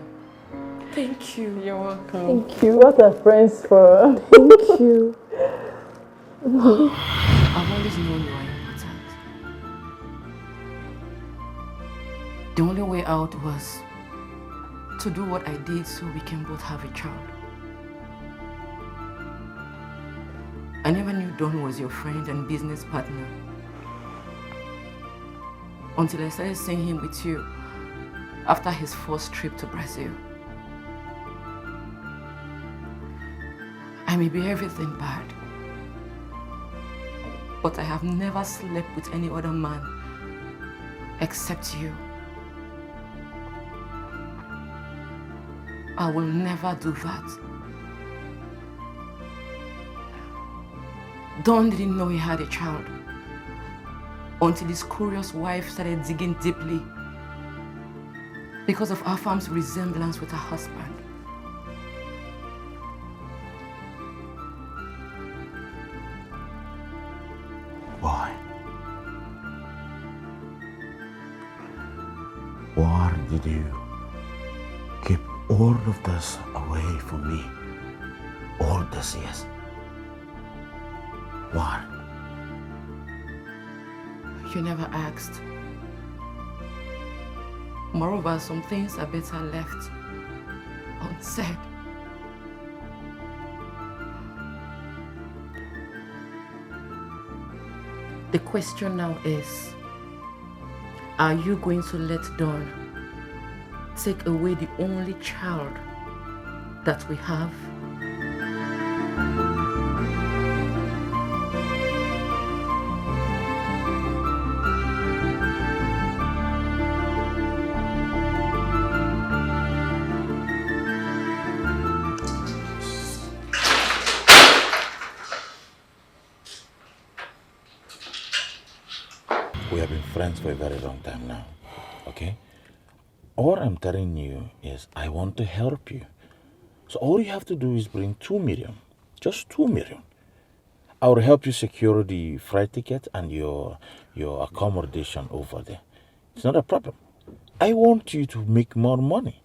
Thank you. You're welcome. Thank you. What are friends for? Thank you. I've always known you are important. The only way out was to do what I did so we can both have a child. I never knew Don was your friend and business partner until I started seeing him with you after his first trip to Brazil. I may be everything bad, but I have never slept with any other man except you. I will never do that. Don didn't know he had a child until his curious wife started digging deeply because of Afam's resemblance with her husband. Why? Why did you keep all of this away from me all these years? Why? You never asked. Moreover, some things are better left unsaid. The question now is, Are you going to let Dawn take away the only child that we have? We have been friends for a very long time now, okay? All I'm telling you is I want to help you. So all you have to do is bring 2 million, just 2 million. I will help you secure the flight ticket and your accommodation over there. It's not a problem. I want you to make more money.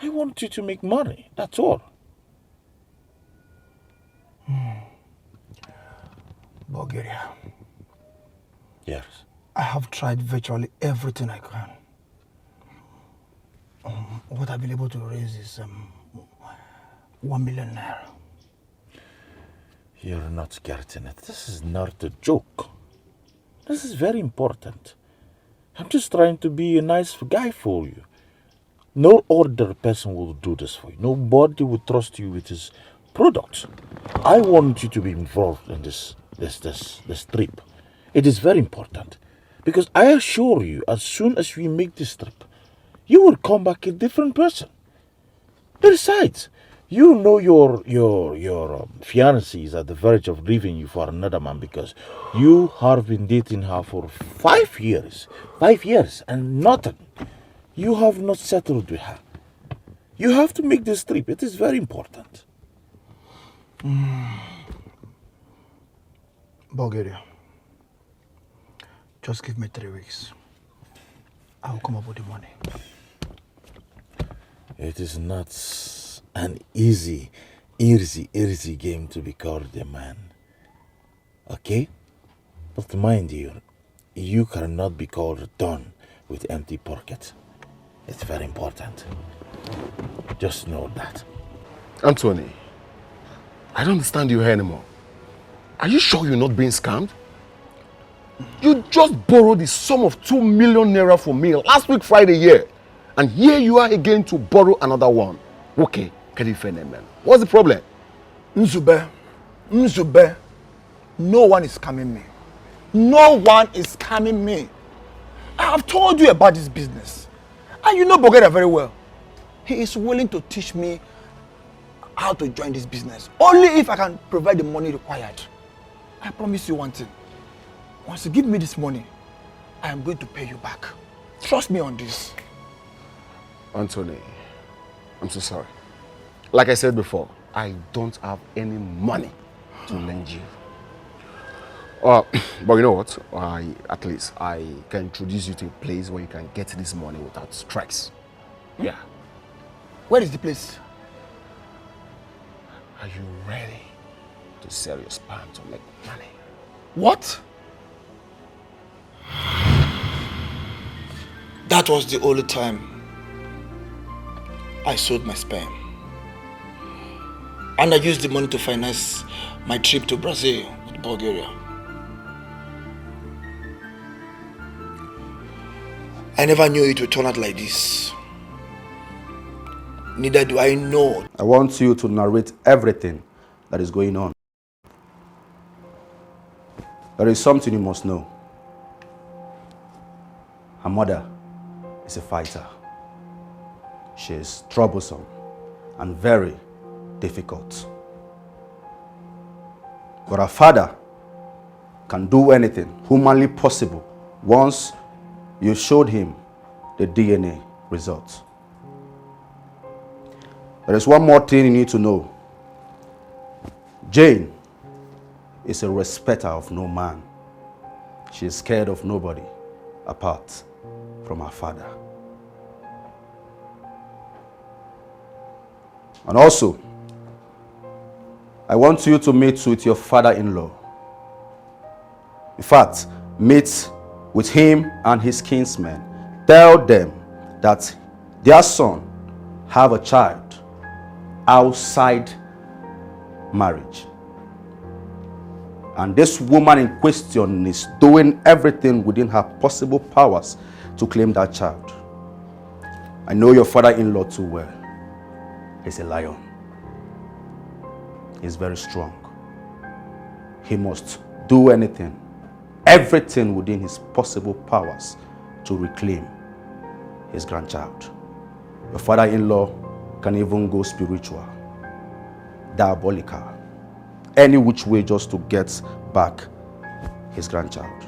I want you to make money, that's all. Bulgaria. Yes. I have tried virtually everything I can. What I've been able to raise is 1 million naira. You're not getting it. This is not a joke. This is very important. I'm just trying to be a nice guy for you. No other person will do this for you. Nobody will trust you with his products. I want you to be involved in this trip. It is very important. Because I assure you, as soon as we make this trip, you will come back a different person. Besides, you know your fiancée is at the verge of leaving you for another man because you have been dating her for 5 years. 5 years and nothing. You have not settled with her. You have to make this trip. It is very important. Bulgaria. Just give me 3 weeks. I will come up with the money. It is not an easy game to be called a man. Okay? But mind you, you cannot be called done with empty pocket. It's very important. Just know that. Anthony, I don't understand you here anymore. Are you sure you're not being scammed? You just borrowed the sum of 2 million naira from me last week Friday here. And here you are again to borrow another one. Okay, man. What's the problem? Nzube, no one is scamming me. No one is scamming me. I have told you about this business. And you know Bulgaria very well. He is willing to teach me how to join this business. Only if I can provide the money required. I promise you one thing. Once you give me this money, I am going to pay you back. Trust me on this. Anthony, I'm so sorry. Like I said before, I don't have any money to lend you. But you know what? At least I can introduce you to a place where you can get this money without stress. Yeah. Where is the place? Are you ready to sell your sperm to make money? What? That was the only time I sold my sperm. And I used the money to finance my trip to Brazil with Bulgaria. I never knew it would turn out like this. Neither do I know. I want you to narrate everything that is going on. There is something you must know. Her mother is a fighter. She is troublesome and very difficult. But her father can do anything humanly possible once you showed him the DNA results. There is one more thing you need to know. Jane is a respecter of no man. She is scared of nobody apart from her father. And also, I want you to meet with your father-in-law. In fact, meet with him and his kinsmen. Tell them that their son have a child outside marriage. And this woman in question is doing everything within her possible powers to claim that child. I know your father-in-law too well. He's a lion. He's very strong. He must do anything, everything within his possible powers to reclaim his grandchild. Your father-in-law can even go spiritual, diabolical, any which way just to get back his grandchild.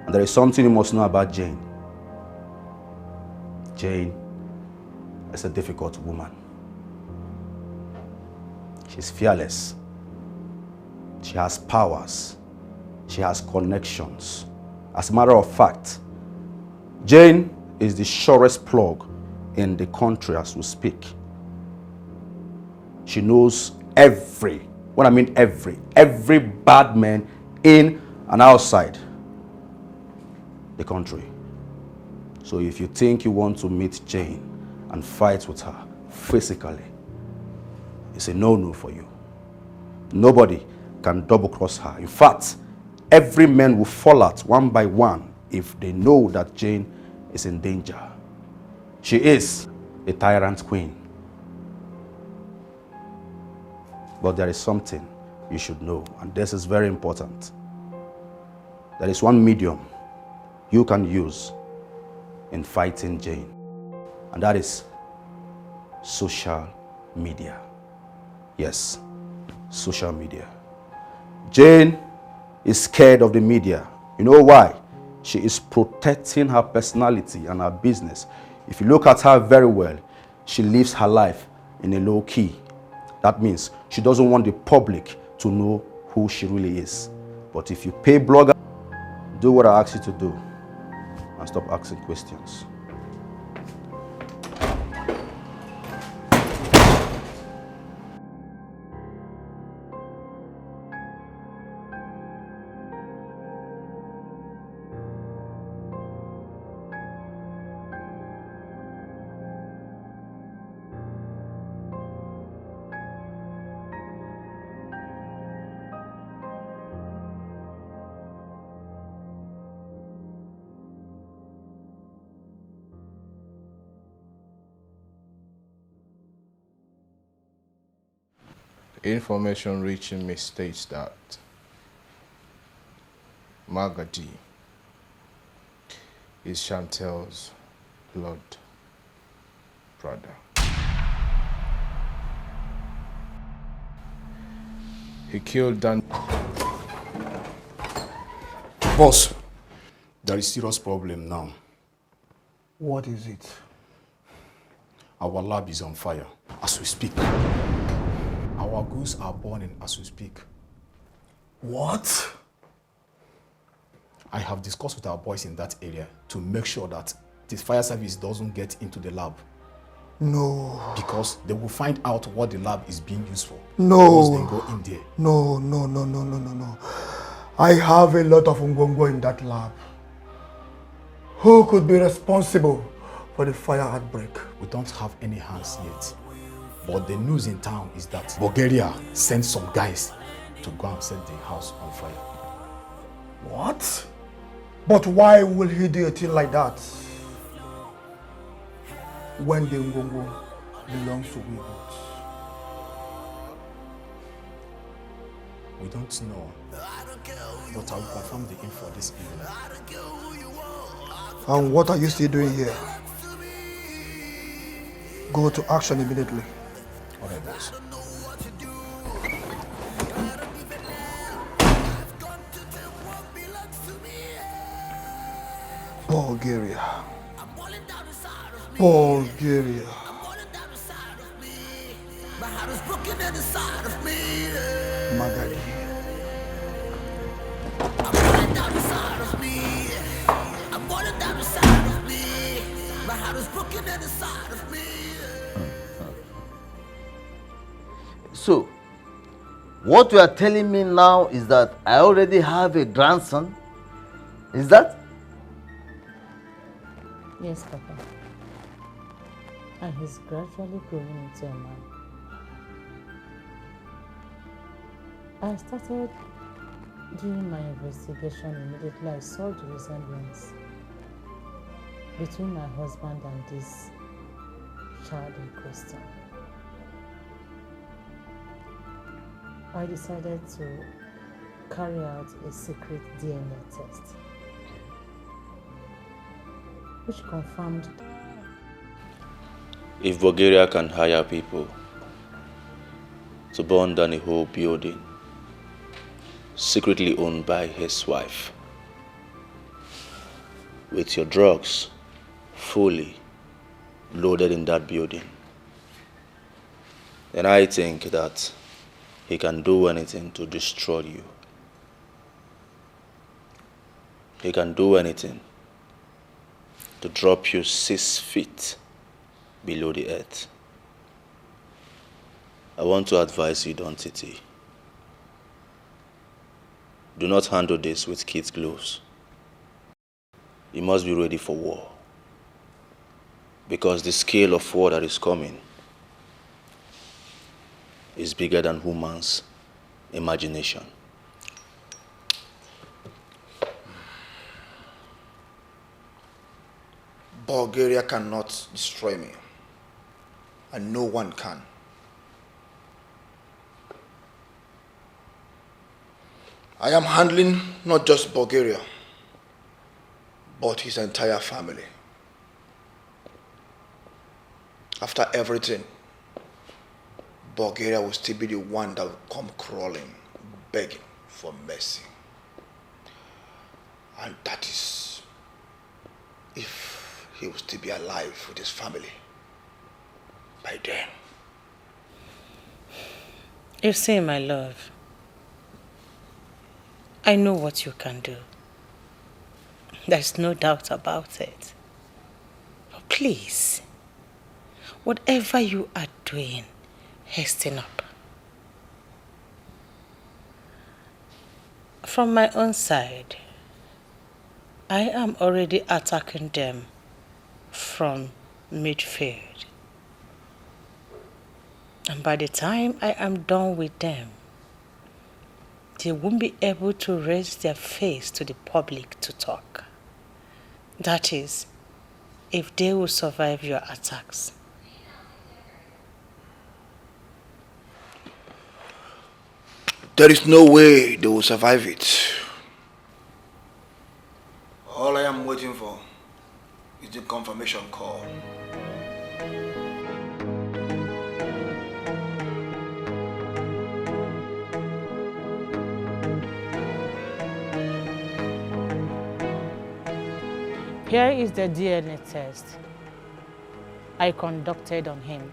And there is something you must know about Jane. Jane is a difficult woman. She's fearless. She has powers. She has connections. As a matter of fact, Jane is the surest plug in the country as we speak. She knows every bad man in and outside the country. So if you think you want to meet Jane and fight with her physically, it's a no-no for you. Nobody can double-cross her. In fact, every man will fall out one by one if they know that Jane is in danger. She is a tyrant queen. But there is something you should know, and this is very important. There is one medium you can use in fighting Jane, and that is social media. Yes, social media. Jane is scared of the media. You know why? She is protecting her personality and her business. If you look at her very well, she lives her life in a low key. That means she doesn't want the public to know who she really is. But if you pay blogger, do what I ask you to do and stop asking questions. Information reaching me states that Magadi is Chantel's blood brother. He killed Dan. Boss, there is serious problem now. What is it? Our lab is on fire as we speak. Our goods are burning as we speak. What? I have discussed with our boys in that area to make sure that the fire service doesn't get into the lab. No. Because they will find out what the lab is being used for. No. Once they go in there. No. I have a lot of Ngongo in that lab. Who could be responsible for the fire outbreak? We don't have any hands yet. But the news in town is that Bulgaria sent some guys to go and set the house on fire. What? But why will he do a thing like that? When the Ngongo belongs to we both? We don't know. But I will confirm the info this evening. And what are you still doing here? Go to action immediately. All right, boss. Bulgaria. Magadi. So, what you are telling me now is that I already have a grandson? Is that? Yes, Papa. And he's gradually growing into a man. I started doing my investigation immediately I saw the resemblance between my husband and this child in question, I decided to carry out a secret DNA test, which confirmed. If Bulgaria can hire people to burn down a whole building secretly owned by his wife, with your drugs fully loaded in that building, then I think that he can do anything to destroy you. He can do anything to drop you 6 feet below the earth. I want to advise you, Don Titi. Do not handle this with kid's gloves. You must be ready for war. Because the scale of war that is coming is bigger than human's imagination. Bulgaria cannot destroy me, and no one can. I am handling not just Bulgaria, but his entire family. After everything, Bulgaria will still be the one that will come crawling, begging for mercy. And that is if he will still be alive with his family by then. You see, my love, I know what you can do. There's no doubt about it. But please, whatever you are doing, hasten up. From my own side, I am already attacking them from midfield. And by the time I am done with them, they won't be able to raise their face to the public to talk. That is, if they will survive your attacks. There is no way they will survive it. All I am waiting for is the confirmation call. Here is the DNA test I conducted on him.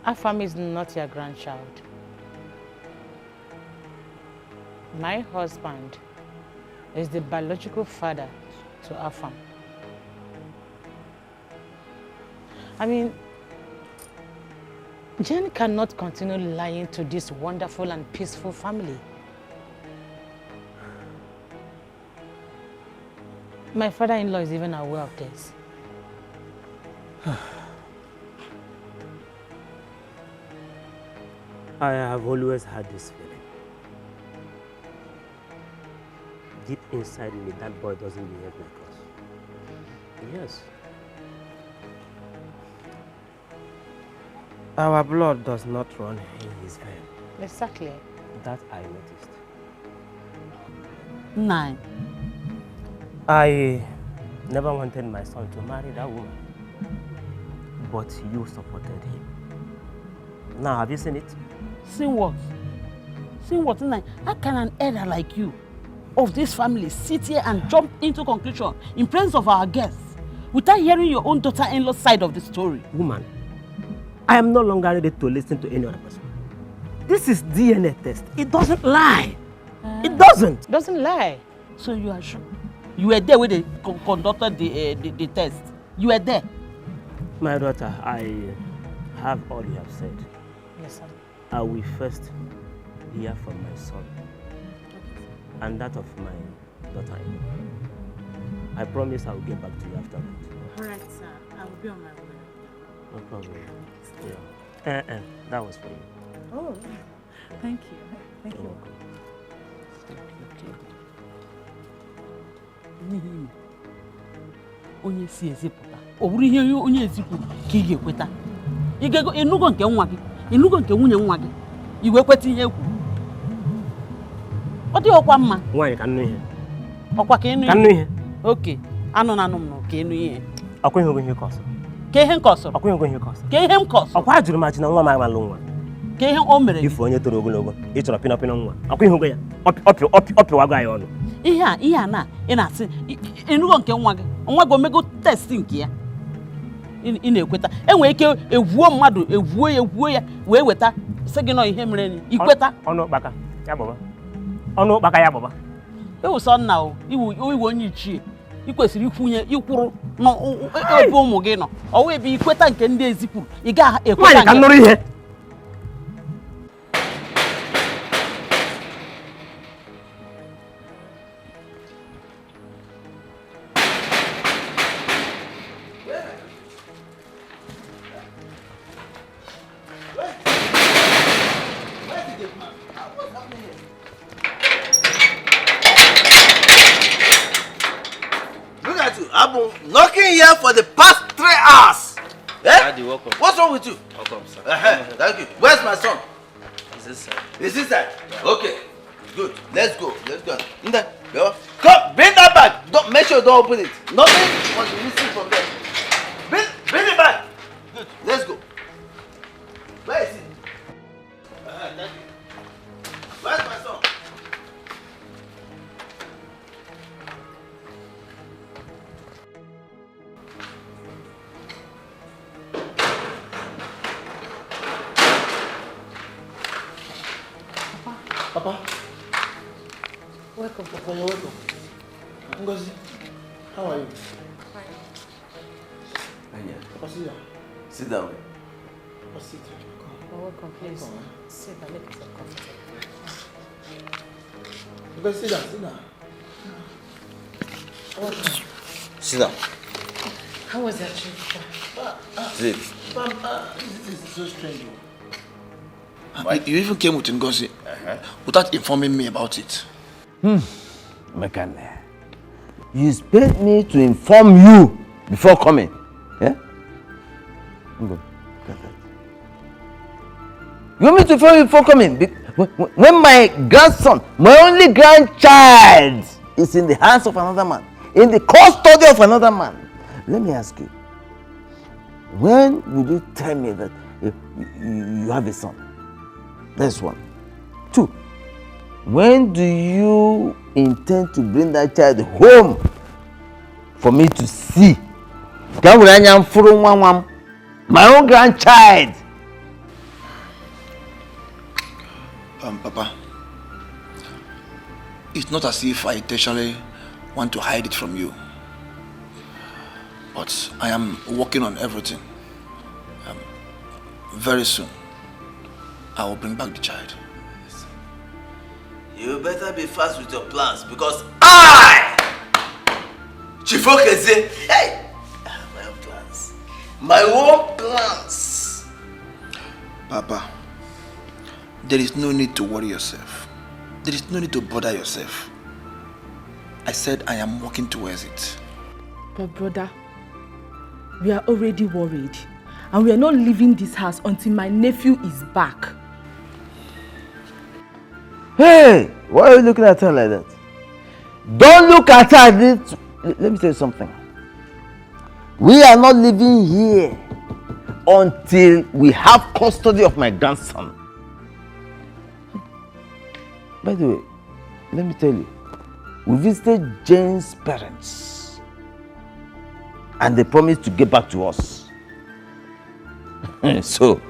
Afam is not your grandchild. My husband is the biological father to Afam. I mean, Jen cannot continue lying to this wonderful and peaceful family. My father-in-law is even aware of this. I have always had this feeling. Deep inside me, that boy doesn't behave like us. Yes. Our blood does not run in his vein. Exactly. That I noticed. 9. I never wanted my son to marry that woman. But you supported him. Now, have you seen it? Seen what? Seen what? How can an elder like you, of this family, sit here and jump into conclusion in presence of our guests without hearing your own daughter-in-law's side of the story? Woman, I am no longer ready to listen to any other person. This is DNA test. It doesn't lie. It doesn't. Doesn't lie. So you are sure? You were there when they conducted the test. You were there. My daughter, I have all you have said. Yes, sir. I will first hear from my son and that of my daughter-in-law. I promise I will get back to you after that. All right, sir. I will be on my way. No problem. Yeah. That was for you. Oh, thank you. Thank you. onye si ezipụta ọ bụrụ ihe onye ezipụ ka ị ga-ekweta ịnụgo nke nwa gị ịnụgo nke nwunye nwa gị iwe kweta ihe ekwu ọ dị ọkwa mma nwaanyị ka nnu ihe ọkwa ka ịnụ ihe oke anụ na anụ m ka ịnụ ihe ọkwa ihe ihe kọsọ ka ihe nkọsọrọ ọkwa ihe kọsọ ka ihe m kọsọ ọkwa jụrụ m ajụ na nwa m amalụ nwa ka ihe o mere ife onye toro ogologo ị chọrọ pịnọpịnọ nwa ọkwa ihe ya ọ pịwago anyị ọnụ ihe a na ị na-asị ịnụgo nke nwa gị omego test nke ya ị na-ekweta enwere ike egwuo mmadụ egwuo ya wee weta sị gị nọ ihe mere ikweta ọnụ ụkpaka ya gbaba ewusọ nna iwu onye ichie ị kwesịrị ikwụrụ n'ebe ụmụ gị nọ ọwa ebe ikweta nke ndị ezipụrụ ị ga-ekweta ka nụrụ ihe I've been knocking here for the past 3 hours. Daddy, welcome. What's wrong with you? Welcome, sir. Thank you. Where's my son? Is this sir? Is this sir? Yeah. Okay. Good. Let's go. Come, bring that back. Don't make sure you don't open it. Nothing must be missing from there. Bring it back. Good. Let's go. Where is it? Thank you. Where's my son? Papa. Welcome, Papa. You're welcome. Ngozi, how are you? Fine. Papa, sit down. Sit down. Papa, sit down. You're welcome, please. Sit down, make yourself comfortable. Ngozi, sit down, sit down. Welcome. Sit down. How was your trip? Sit. This is so strange. You even came with Ngozi without informing me about it. Mekane, you expect me to inform you before coming? Yeah? Go. You want me to inform you before coming? When my grandson, my only grandchild, is in the hands of another man, in the custody of another man, let me ask you, when will you tell me that you have a son? That's one. 2, when do you intend to bring that child home for me to see? My own grandchild. Papa, it's not as if I intentionally want to hide it from you, but I am working on everything. Very soon, I will bring back the child. You better be fast with your plans because I, Chifokeze, hey, I have my own plans. My own plans. Papa, there is no need to worry yourself. There is no need to bother yourself. I said I am working towards it. But brother, we are already worried. And we are not leaving this house until my nephew is back. Hey, why are you looking at her like that? Don't look at her. Let me tell you something. We are not living here until we have custody of my grandson. By the way, let me tell you, we visited Jane's parents and they promised to get back to us. So,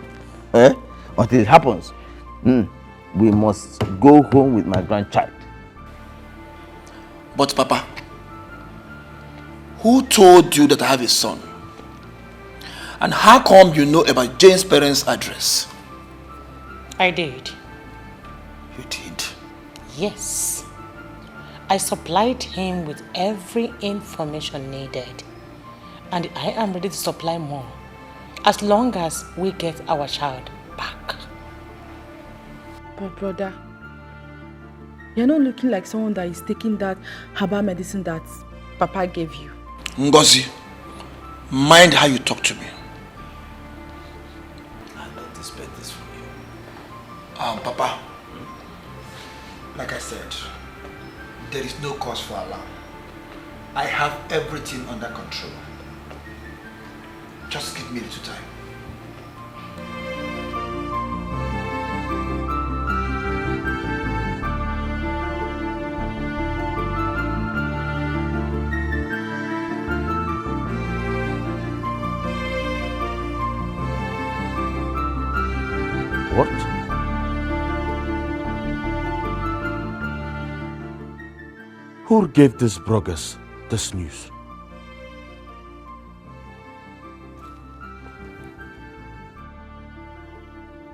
until it happens, we must go home with my grandchild. But Papa, who told you that I have a son? And how come you know about Jane's parents' address? I did. You did? Yes. I supplied him with every information needed. And I am ready to supply more, as long as we get our child back. But brother, you're not looking like someone that is taking that herbal medicine that Papa gave you. Ngozi, mind how you talk to me. I don't expect this from you. Papa, like I said, there is no cause for alarm. I have everything under control. Just give me a little time. What? Who gave these bloggers this news?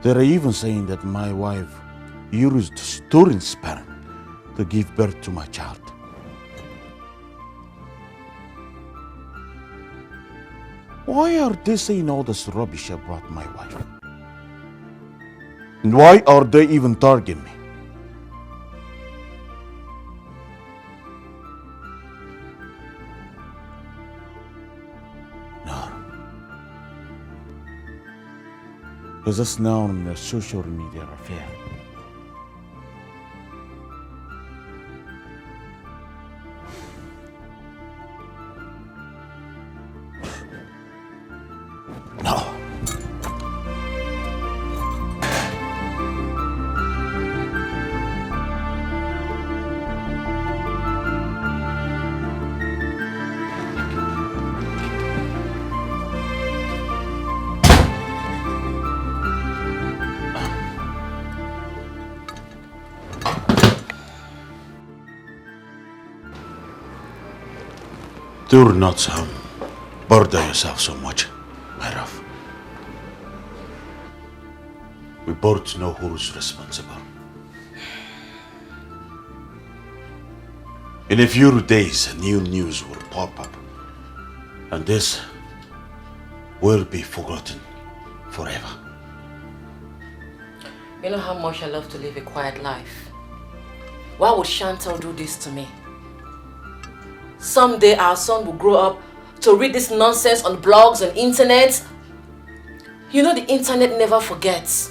They're even saying that my wife used stolen sperm to give birth to my child. Why are they saying all this rubbish about my wife? And why are they even targeting me? No. Because it's now a social media affair. No. Do not bother yourself so much, my love. We both know who's responsible. In a few days, new news will pop up, and this will be forgotten forever. You know how much I love to live a quiet life. Why would Chantal do this to me? Someday our son will grow up to read this nonsense on blogs and internet. You know the internet never forgets.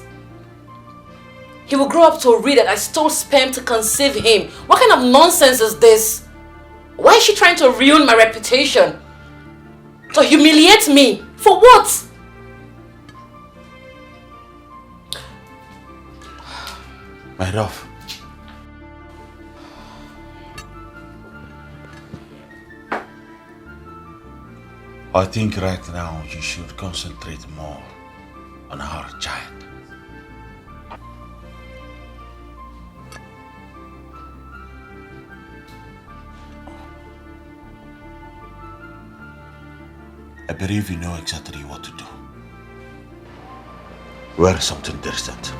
He will grow up to read that I stole sperm to conceive him. What kind of nonsense is this? Why is she trying to ruin my reputation? To humiliate me? For what? My love. I think right now you should concentrate more on our child. I believe you know exactly what to do. Wear something decent.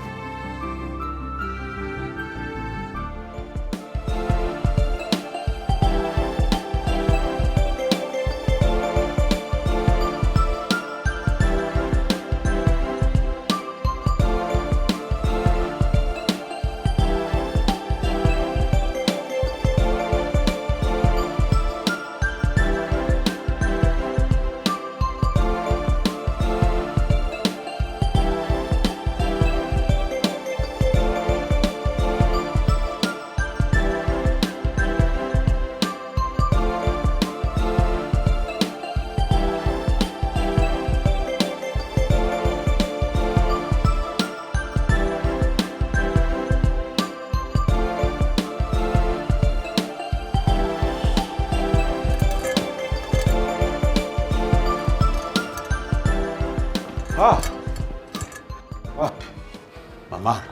Mama,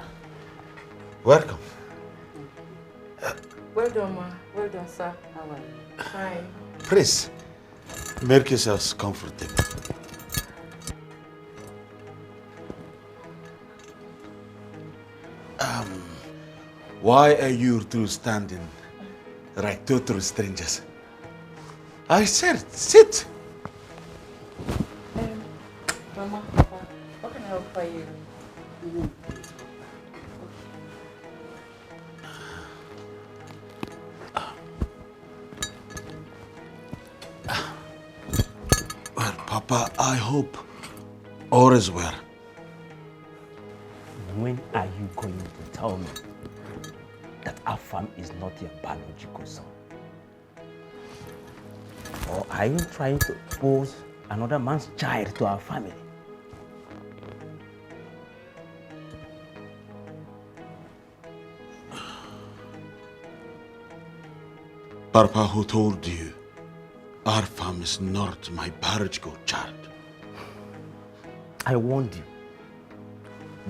welcome. Well done, ma. Well done, sir. How are you? Fine. Please, make yourselves comfortable. Why are you two standing like total strangers? I said, sit. Mama, what can I help for you? Well, Papa, I hope all is well. When are you going to tell me that Afam is not your biological son? Or are you trying to pose another man's child to our family? Papa, who told you Arfam is not my biological child? I warned you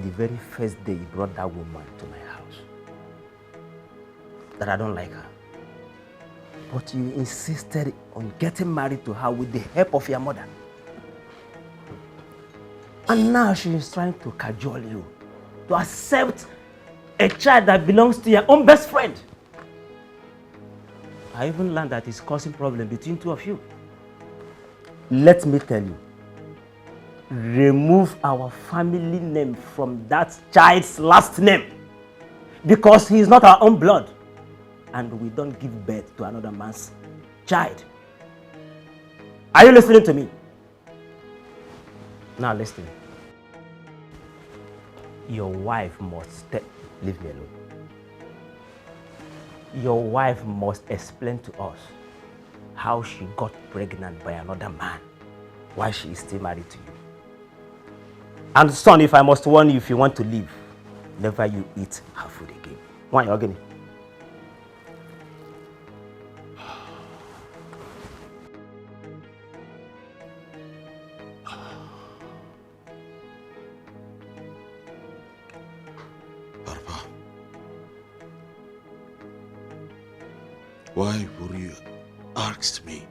the very first day you brought that woman to my house that I don't like her. But you insisted on getting married to her with the help of your mother. And now she is trying to cajole you to accept a child that belongs to your own best friend. I even learned that it's causing problems between two of you. Let me tell you, remove our family name from that child's last name because he is not our own blood and we don't give birth to another man's child. Are you listening to me? Now listen. Your wife must leave me alone. Your wife must explain to us how she got pregnant by another man while she is still married to you. And son, if I must warn you, if you want to leave, never you eat her food again. Why are you again? Why would you ask me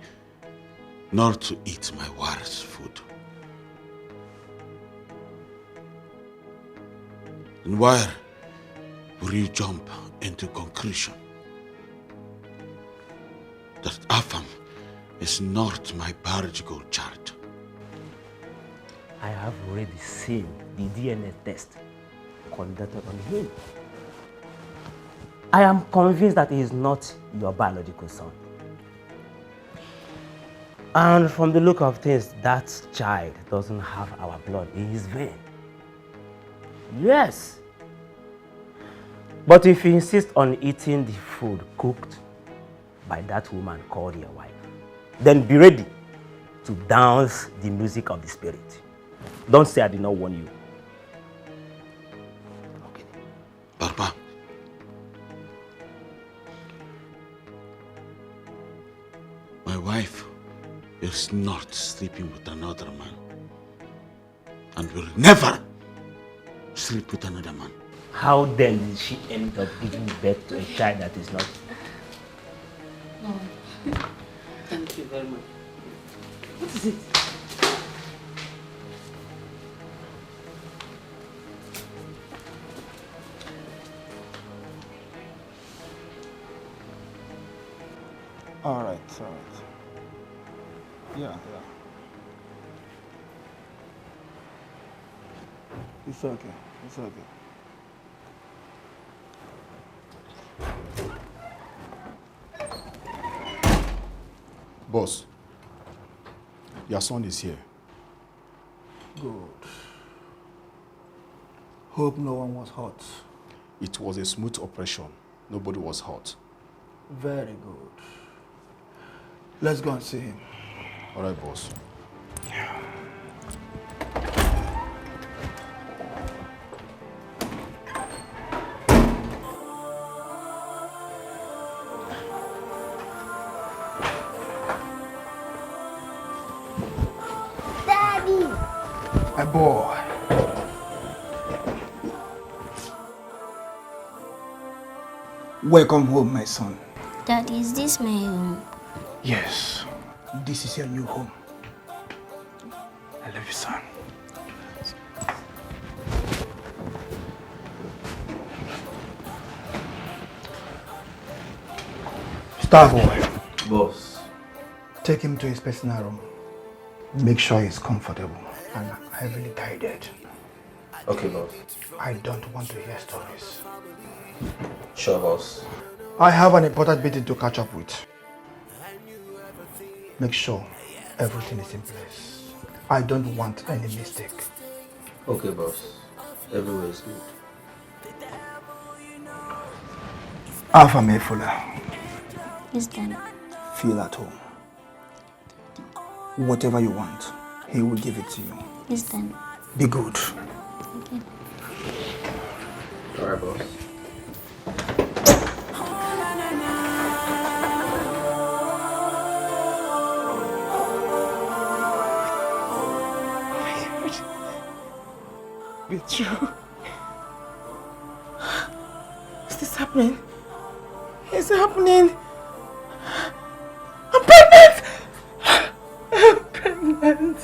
not to eat my wife's food? And why would you jump into conclusion that Afam is not my biological child? I have already seen the DNA test conducted on him. I am convinced that he is not your biological son. And from the look of things, that child doesn't have our blood in his vein. Yes. But if you insist on eating the food cooked by that woman called your wife, then be ready to dance the music of the spirit. Don't say I did not warn you. Okay. Papa. My wife is not sleeping with another man and will never sleep with another man. How then did she end up giving birth to a child that is not? Oh. Thank you very much. What is it? All right. Yeah. It's okay. Boss, your son is here. Good. Hope no one was hurt. It was a smooth operation. Nobody was hurt. Very good. Let's go and see him. All right, boss. Daddy! My boy. Welcome home, my son. Daddy, is this my home? Yes, this is your new home. I love you, son. Star boy. Boss. Take him to his personal room. Make sure he's comfortable and heavily guided. Okay, boss. I don't want to hear stories. Sure, boss. I have an important meeting to catch up with. Make sure everything is in place. I don't want any mistake. Okay, boss. Everywhere is good. Alpha Mayfula, Yes, Daddy. feel at home. Whatever you want, he will give it to you. Yes, Daddy. Be good. Okay. Alright, boss. Be true. Is this happening? Is it happening? I'm pregnant! I'm pregnant.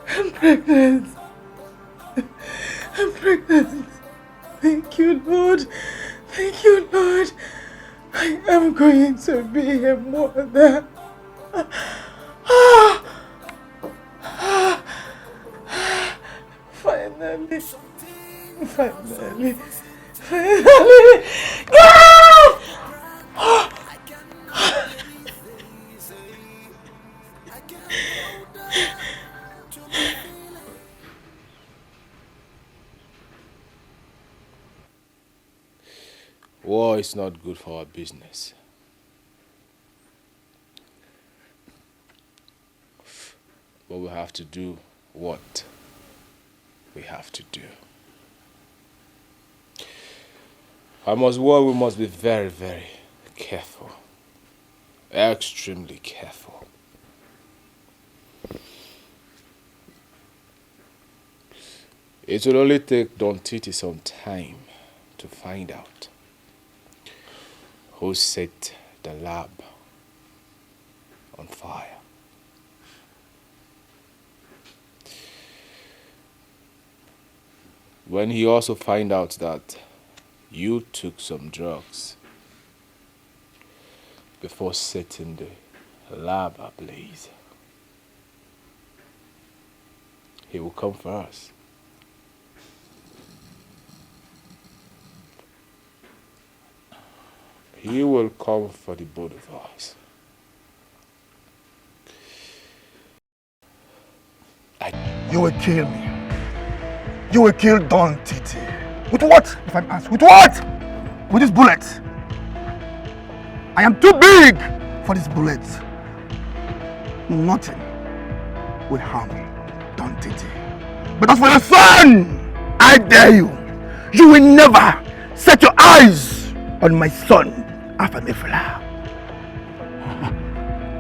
I'm pregnant. I'm pregnant. Thank you, Lord. Thank you, Lord. I am going to be a mother. Finally. Finally. Finally. God! War is not good for our business. But we have to do what we have to do. I must war, we must be very, very careful. Extremely careful. It will only take Don Titi some time to find out who set the lab on fire. When he also find out that you took some drugs before setting the lab ablaze, he will come for us. He will come for the both of us. You will kill me. You will kill Don Titi. With what, if I'm asked? With what? With this bullet. I am too big for this bullet. Nothing will harm Don Titi. But as for your son, I dare you. You will never set your eyes on my son, Alpha Mayfula.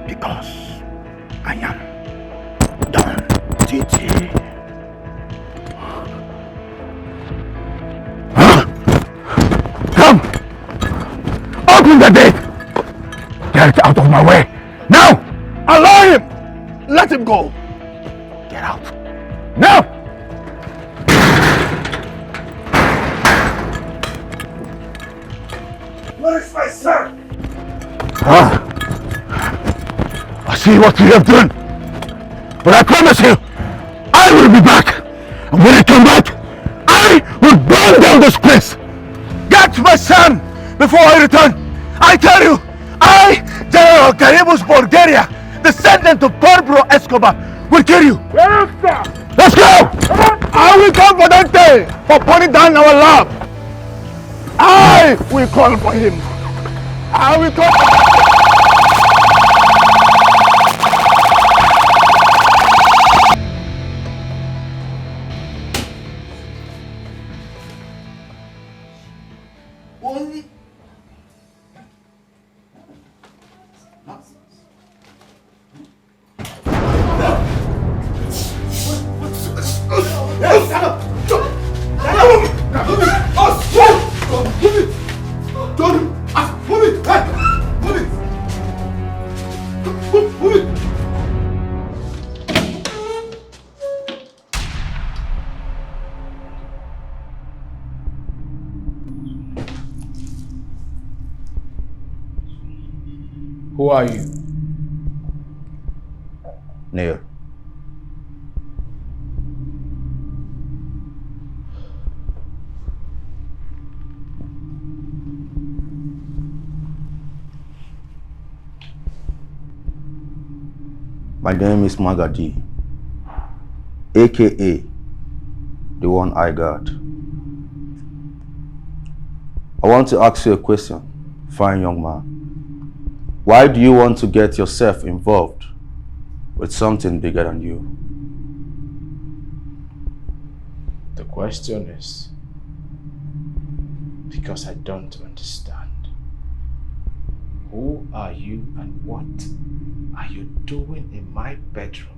Because I am Don Titi. Come! Open the gate! Get out of my way! Now! Allow him! Let him go! Get out! Now! Where is my son? I see what you have done. But I promise you, I will be back. And when I come back, I will burn down this place. Get my son before I return. I tell you, I, General Caribus Bulgaria, descendant of Pablo Escobar, will kill you. Let's go! I will come for that day for putting down our lab. I will call for him. I will call for him. Who are you? Neil. My name is Magadi, aka the one I got. I want to ask you a question, fine young man. Why do you want to get yourself involved with something bigger than you? The question is, because I don't understand. Who are you and what are you doing in my bedroom?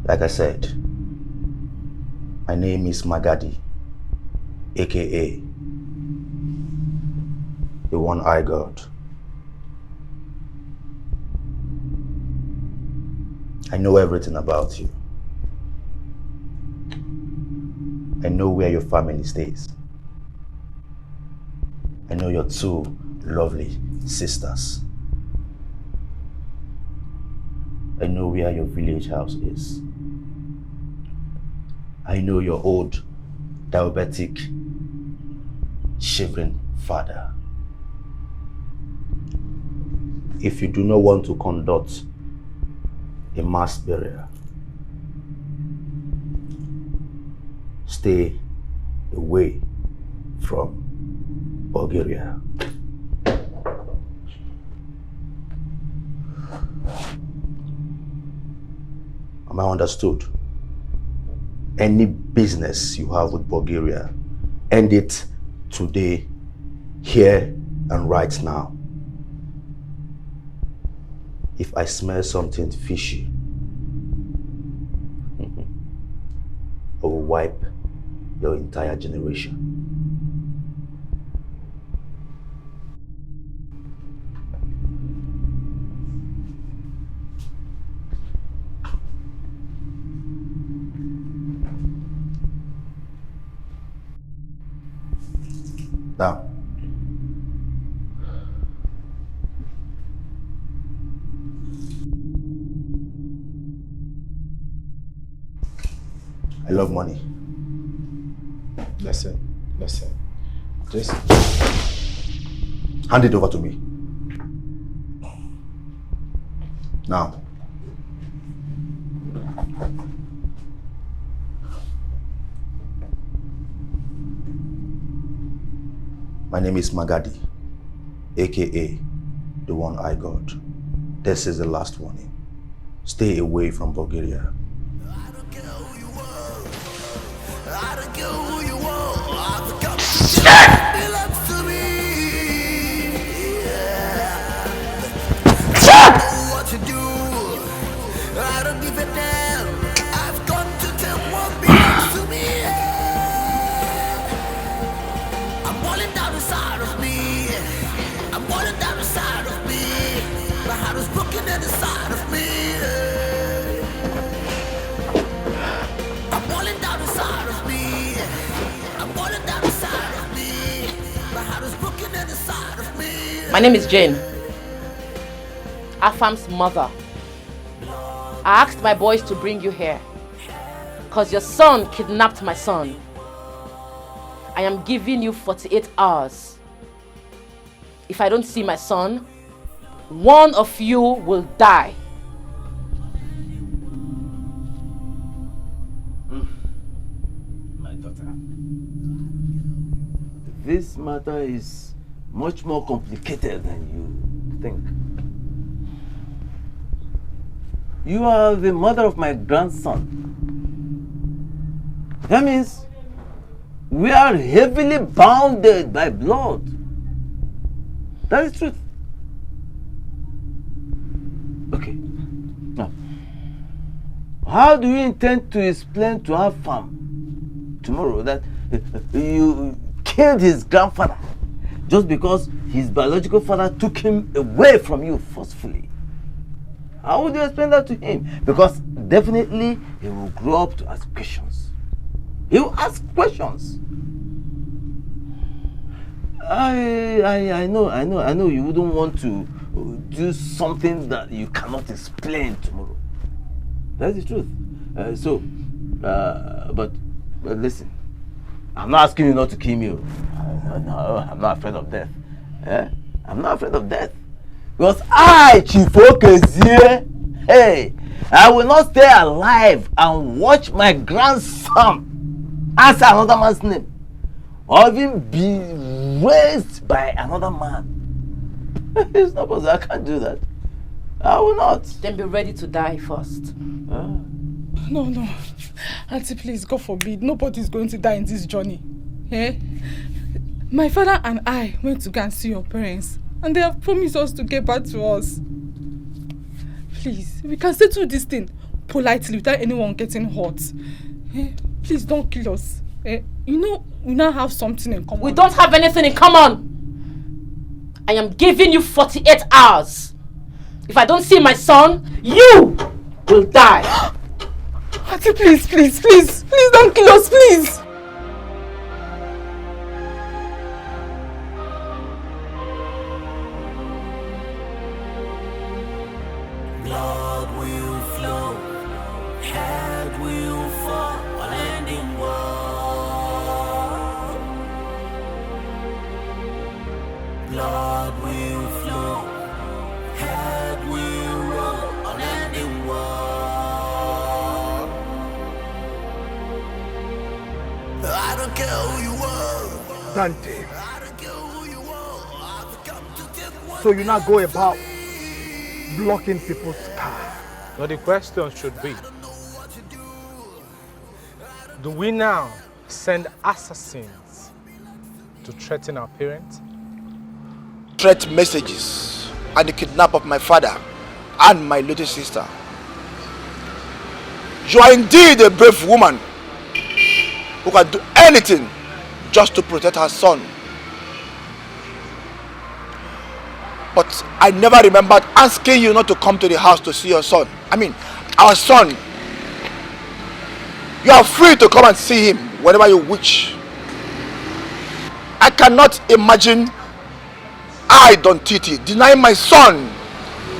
Like I said, my name is Magadi, aka the one I got. I know everything about you. I know where your family stays. I know your two lovely sisters. I know where your village house is. I know your old, diabetic, shivering father. If you do not want to conduct a mass burial, stay away from Bulgaria. Am I understood? Any business you have with Bulgaria, end it today, here and right now. If I smell something fishy, I will wipe your entire generation. Now, I love money. Listen. Just hand it over to me. Now. My name is Magadi, aka the one I got. This is the last warning. Stay away from Bulgaria. I don't care who you are. I've got to get what belongs to me. Yeah. I know what to do. I don't give a damn. I've got to take what belongs to me. Yeah. I'm falling down inside of me. I'm falling down inside of me. My heart is broken inside of me. I'm falling down inside of me. I'm falling down inside of me. My heart is broken inside of me. My name is Jane, Afam's mother. I asked my boys to bring you here because your son kidnapped my son. I am giving you 48 hours. If I don't see my son, one of you will die. My daughter, this matter is much more complicated than you think. You are the mother of my grandson. That means we are heavily bounded by blood. That is truth. Okay. Now, how do you intend to explain to our farm tomorrow that you killed his grandfather just because his biological father took him away from you forcefully? How would you explain that to him? Because definitely he will grow up to ask questions. He will ask questions. I know you wouldn't want to do something that you cannot explain tomorrow. That's the truth. But listen, I'm not asking you not to kill me. No, I'm not afraid of death. I'm not afraid of death. Because I, Chief Okezie, hey, I will not stay alive and watch my grandson answer another man's name or even be raised by another man. It's not possible. I can't do that. I will not. Then be ready to die first. No. Auntie, please, God forbid. Nobody's going to die in this journey. My father and I went to go and see your parents, and they have promised us to get back to us. Please, we can settle this thing politely without anyone getting hurt. Please don't kill us. You know, we now have something in common. We don't have anything in common. I am giving you 48 hours. If I don't see my son, you will die. Auntie, please don't kill us, please. Blood will flow, head will fall, all ending war. Blood will flow, head will roll, all ending war. I don't care who you are. Dante. So you now go about blocking people's path. Now the question should be, do we now send assassins to threaten our parents? Threat messages and the kidnap of my father and my little sister. You are indeed a brave woman who can do anything just to protect her son. But I never remembered asking you not to come to the house to see your son. I mean, our son. You are free to come and see him whenever you wish. I cannot imagine I, Don Titi, denying my son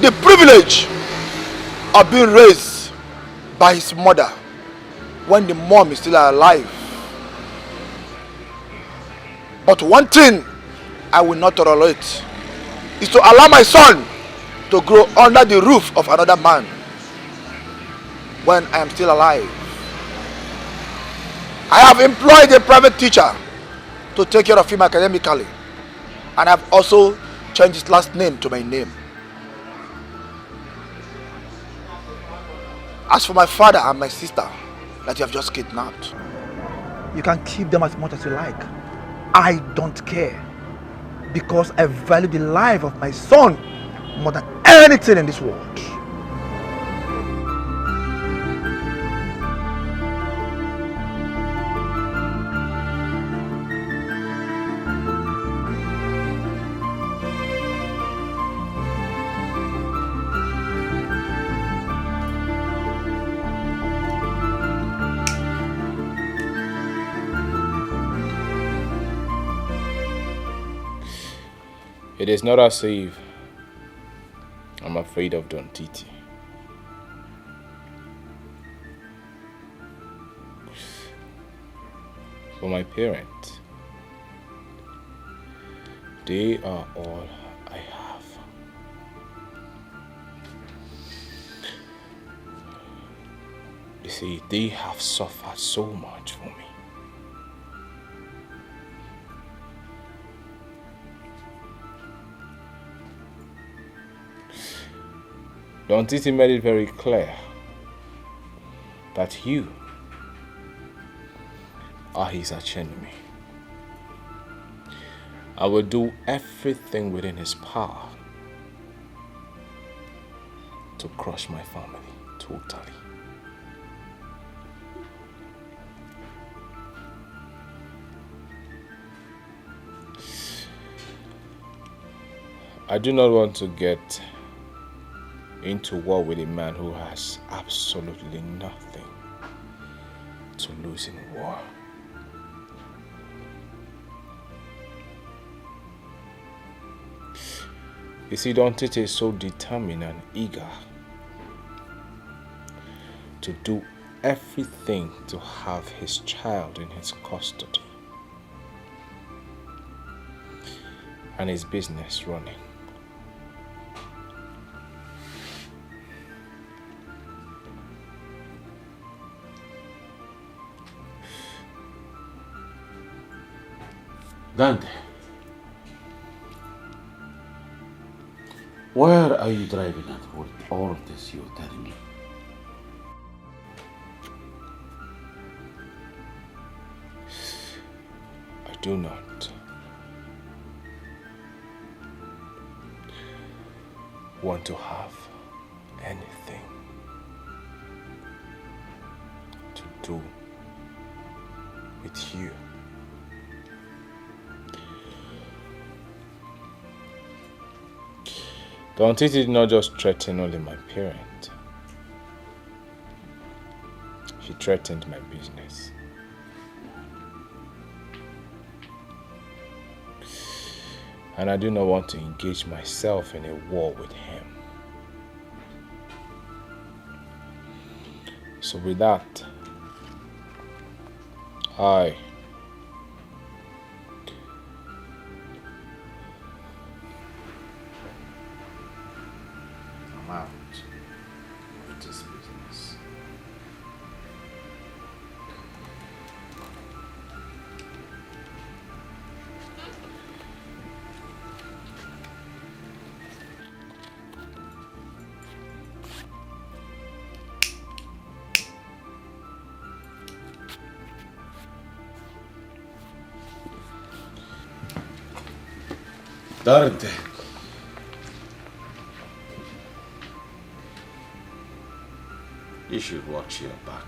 the privilege of being raised by his mother when the mom is still alive. But one thing I will not tolerate is to allow my son to grow under the roof of another man when I am still alive. I have employed a private teacher to take care of him academically, and I have also changed his last name to my name. As for my father and my sister that you have just kidnapped, You can keep them as much as you like. I don't care. Because I value the life of my son more than anything in this world. It is not as if I'm afraid of Don Titi. For my parents, they are all I have. You see, they have suffered so much for me. Don Titi made it very clear that you are his archenemy. I will do everything within his power to crush my family totally. I do not want to get into war with a man who has absolutely nothing to lose in war. You see, Don Tite is so determined and eager to do everything to have his child in his custody and his business running. Dante, where are you driving at with all of this you're telling me? I do not want to have anything to do with you. Don Tite did not just threaten only my parent. She threatened my business. And I do not want to engage myself in a war with him. So with that, I'm out of this business. Dante. You should watch your back.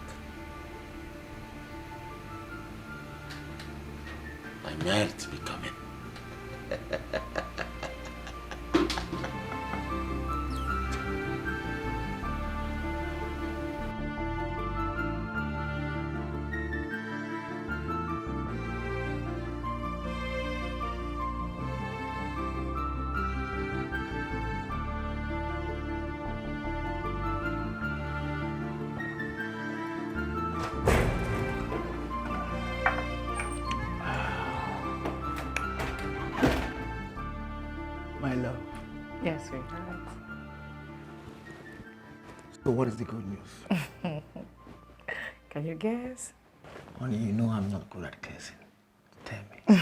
My might be coming. My love. Yes, sweetheart. So what is the good news? Can you guess? Honey, you know I'm not good at guessing. Tell me.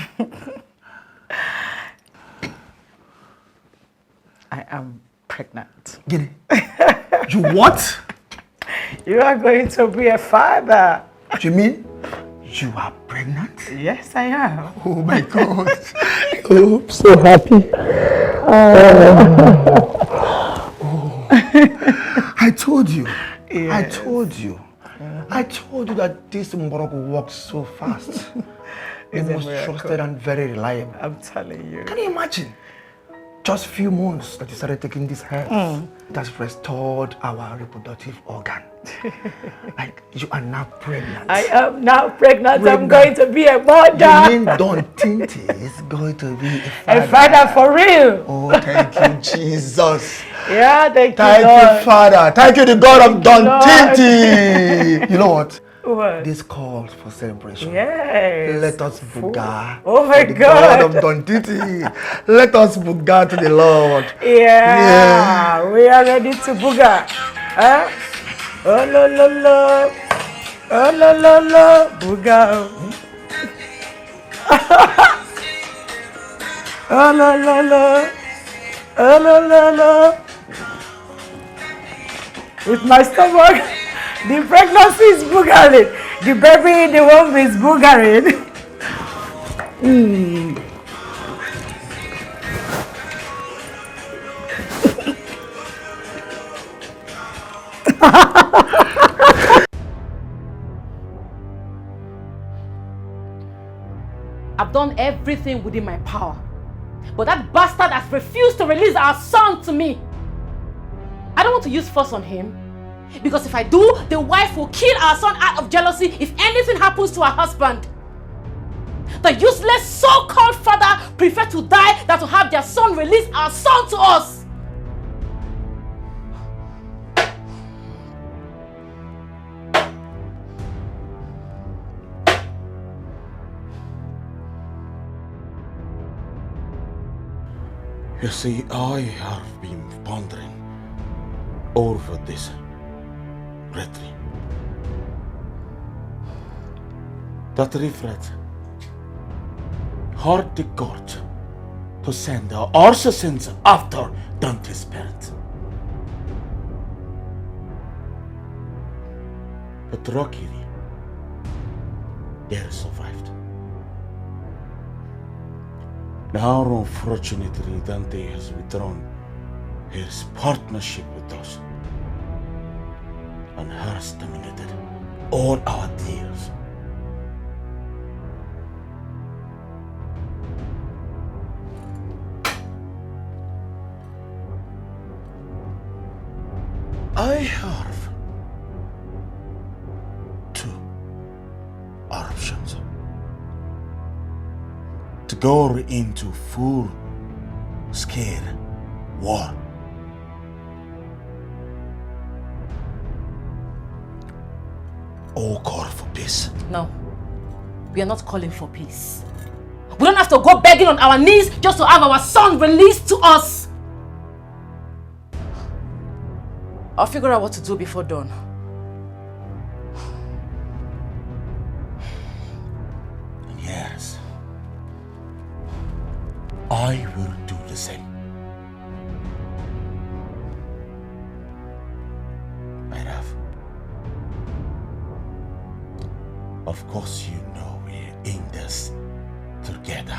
I am pregnant. Get it? You what? You are going to be a father. You mean you are pregnant? Yes, I am. Oh my God. Oh, I'm so happy. I told you. Yes. I told you. I told you that this Mborogo works so fast. It's most trusted and very reliable. I'm telling you. Can you imagine? Just few months that you started taking this herb, it has restored our reproductive organ. Like, you are now pregnant. I am now pregnant. I'm going to be a mother. You mean Don Tinte is going to be a father? A father for real. Oh, thank you, Jesus. Yeah, thank you, Thank Lord. you, Father. Thank you, the God of Don Tinte. You know what? What? This calls for celebration. Yes. Let us buga. Oh my the God. God of Don Tinte. Let us buga to the Lord. Yeah. We are ready to buga. Huh? Oh la la la. Oh la la la. Buga. Oh la la la. Oh la la la. With my stomach, the pregnancy is boogering. The baby in the womb is boogering. I've done everything within my power. But that bastard has refused to release our son to me. I don't want to use force on him. Because if I do, the wife will kill our son out of jealousy if anything happens to her husband. The useless so-called father prefer to die than to have their son release our son to us. You see, I have been pondering over this lately. That reflect hard the court to send the assassins after Dante's parents. But luckily, they survived. Now, unfortunately, Dante has withdrawn his partnership with us and has terminated all our deals. I have two options. To go into full-scale war, or call for peace. No, we are not calling for peace. We don't have to go begging on our knees just to have our son released to us. I'll figure out what to do before dawn. Yes, I will do the same. My love, of course you know we're in this together.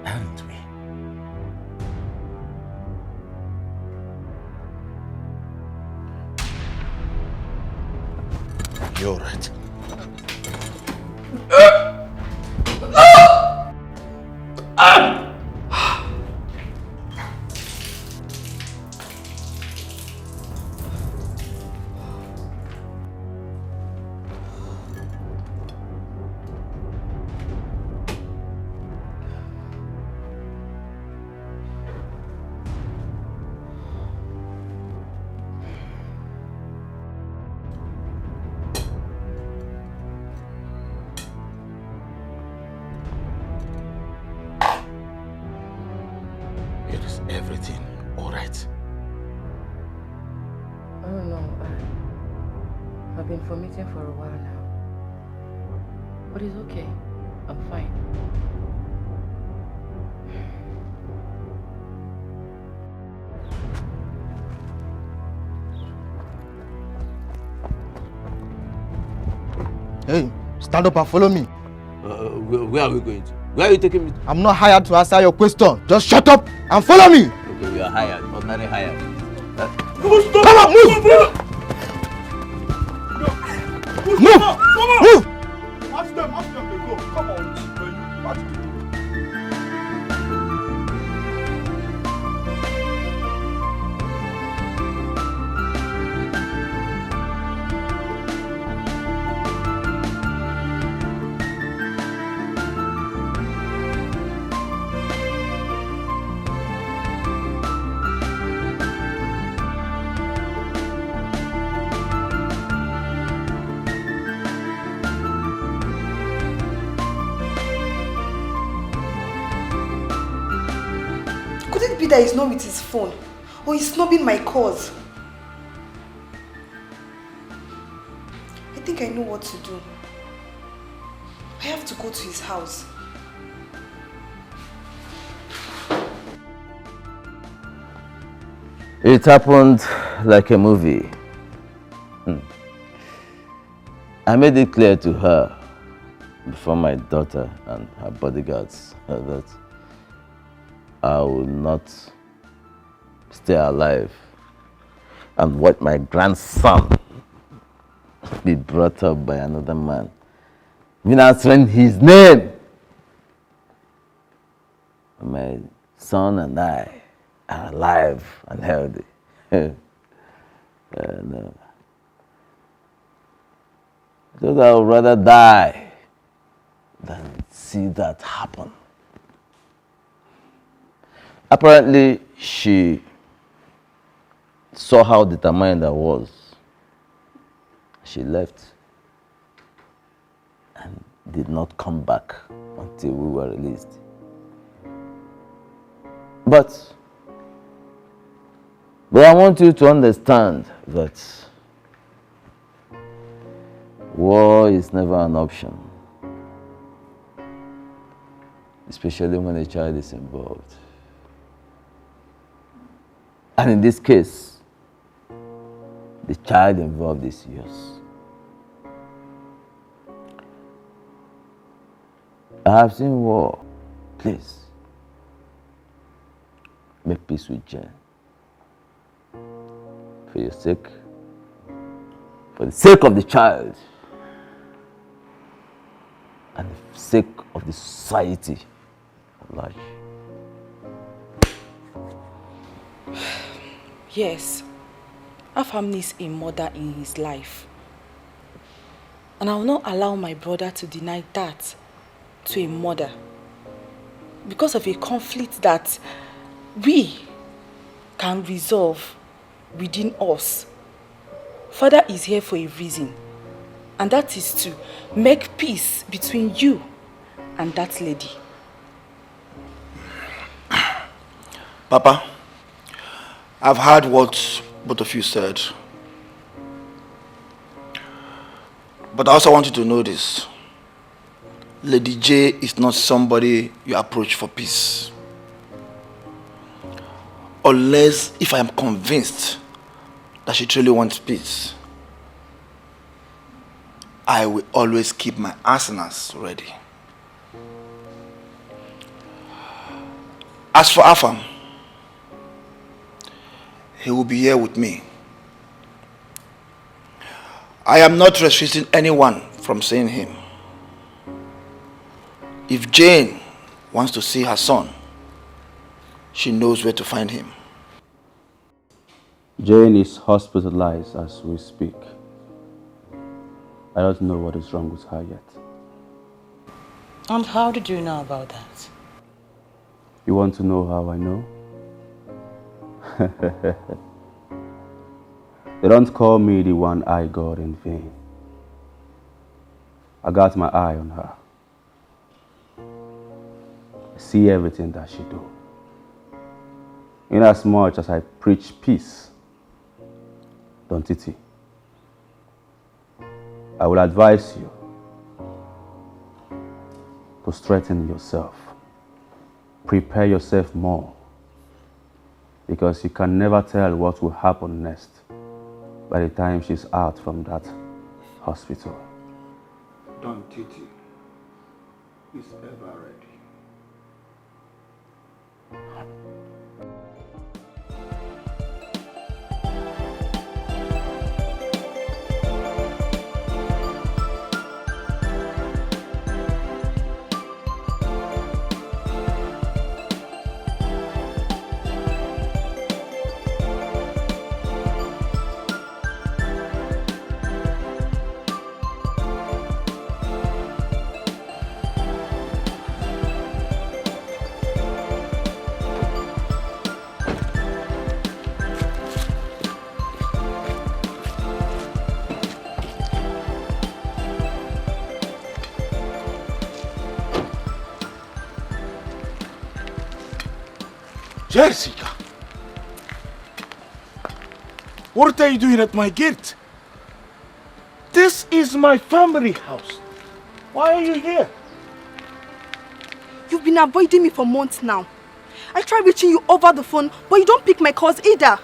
And we. You're right. Is everything all right? I don't know. I've been vomiting for a while now. But it's okay. I'm fine. Hey, stand up and follow me. Where are we going to? Where are you taking me to? I'm not hired to answer your question. Just shut up and follow me. Okay, we are hired. Ordinary hired. Come on, move! Move! Move! Ask them to go. Come on. That he's not with his phone or he's snubbing my calls. I think I know what to do. I have to go to his house. It happened like a movie. I made it clear to her before my daughter and her bodyguards that I will not stay alive and watch my grandson be brought up by another man, even answering his name. My son and I are alive and healthy. So I would rather die than see that happen. Apparently, she saw how determined I was. She left and did not come back until we were released. But I want you to understand that war is never an option, especially when a child is involved. And in this case, the child involved is yours. I have seen war. Please, make peace with Jane. For your sake, for the sake of the child, and the sake of the society at large. Yes, Afam needs a mother in his life. And I will not allow my brother to deny that to a mother because of a conflict that we can resolve within us. Father is here for a reason, and that is to make peace between you and that lady. Papa, I've heard what both of you said. But I also want you to know this. Lady J is not somebody you approach for peace. Unless if I am convinced that she truly wants peace, I will always keep my arsenals ready. As for Afam, he will be here with me. I am not restricting anyone from seeing him. If Jane wants to see her son, she knows where to find him. Jane is hospitalized as we speak. I don't know what is wrong with her yet. And how did you know about that? You want to know how I know? They don't call me the one-eyed God in vain. I got my eye on her. I see everything that she do. Inasmuch as I preach peace, don't it? I will advise you to strengthen yourself. Prepare yourself more, because you can never tell what will happen next by the time she's out from that hospital. Don Titi is ever ready. Jessica, what are you doing at my gate? This is my family house. Why are you here? You've been avoiding me for months now. I tried reaching you over the phone, but you don't pick my calls either.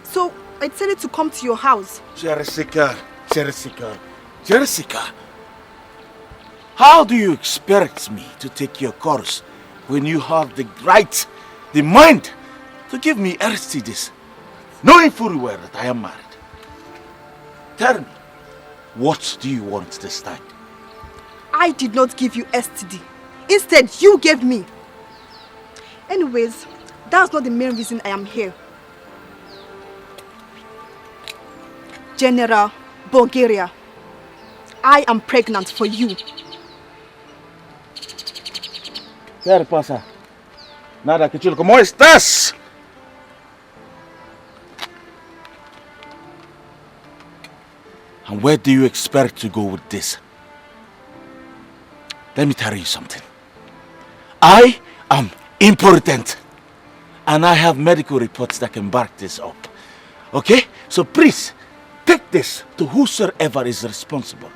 So I decided to come to your house. Jessica. How do you expect me to take your course when you have the right, the mind to give me Aristides, knowing fully well that I am married? Tell me, what do you want this time? I did not give you STD. Instead, you gave me. Anyways, that's not the main reason I am here. General Bulgaria, I am pregnant for you. ¿Qué pasa? Nada, que chulo. ¿Cómo estás? And where do you expect to go with this? Let me tell you something. I am important. And I have medical reports that can back this up. Okay? So please, take this to whosoever is responsible.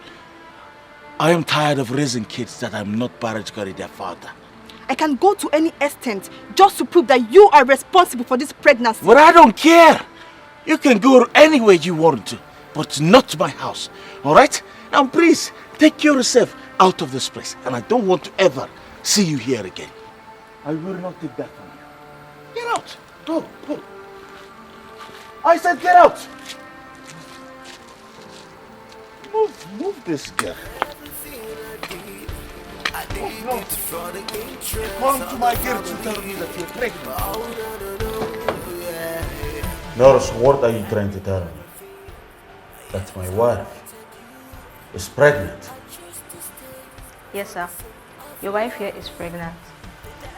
I am tired of raising kids that I'm not biologically their father. I can go to any extent just to prove that you are responsible for this pregnancy. But I don't care. You can go anywhere you want to, but not my house. Alright? Now please, take yourself out of this place. And I don't want to ever see you here again. I will not take that from you. Get out. Go. I said get out. Move this girl. Oh, no. Come to my girl to tell me that you're pregnant. Nurse, what are you trying to tell me? That my wife is pregnant. Yes, sir. Your wife here is pregnant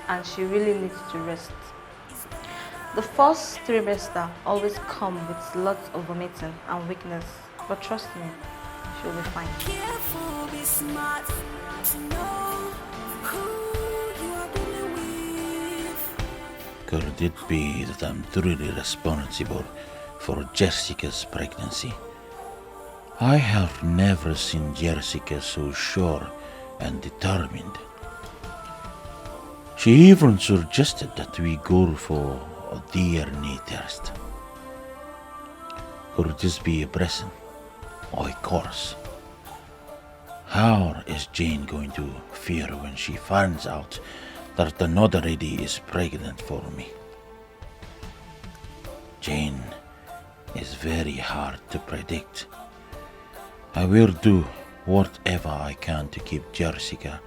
and she really needs to rest. The first trimester always come with lots of vomiting and weakness, but trust me, she'll be fine. Careful, be smart to know who you are dealing with. Could it be that I'm truly responsible for Jessica's pregnancy? I have never seen Jessica so sure and determined. She even suggested that we go for a DNA test. Could this be a blessing or a curse? How is Jane going to feel when she finds out that another lady is pregnant for me? Jane is very hard to predict. I will do whatever I can to keep Jessica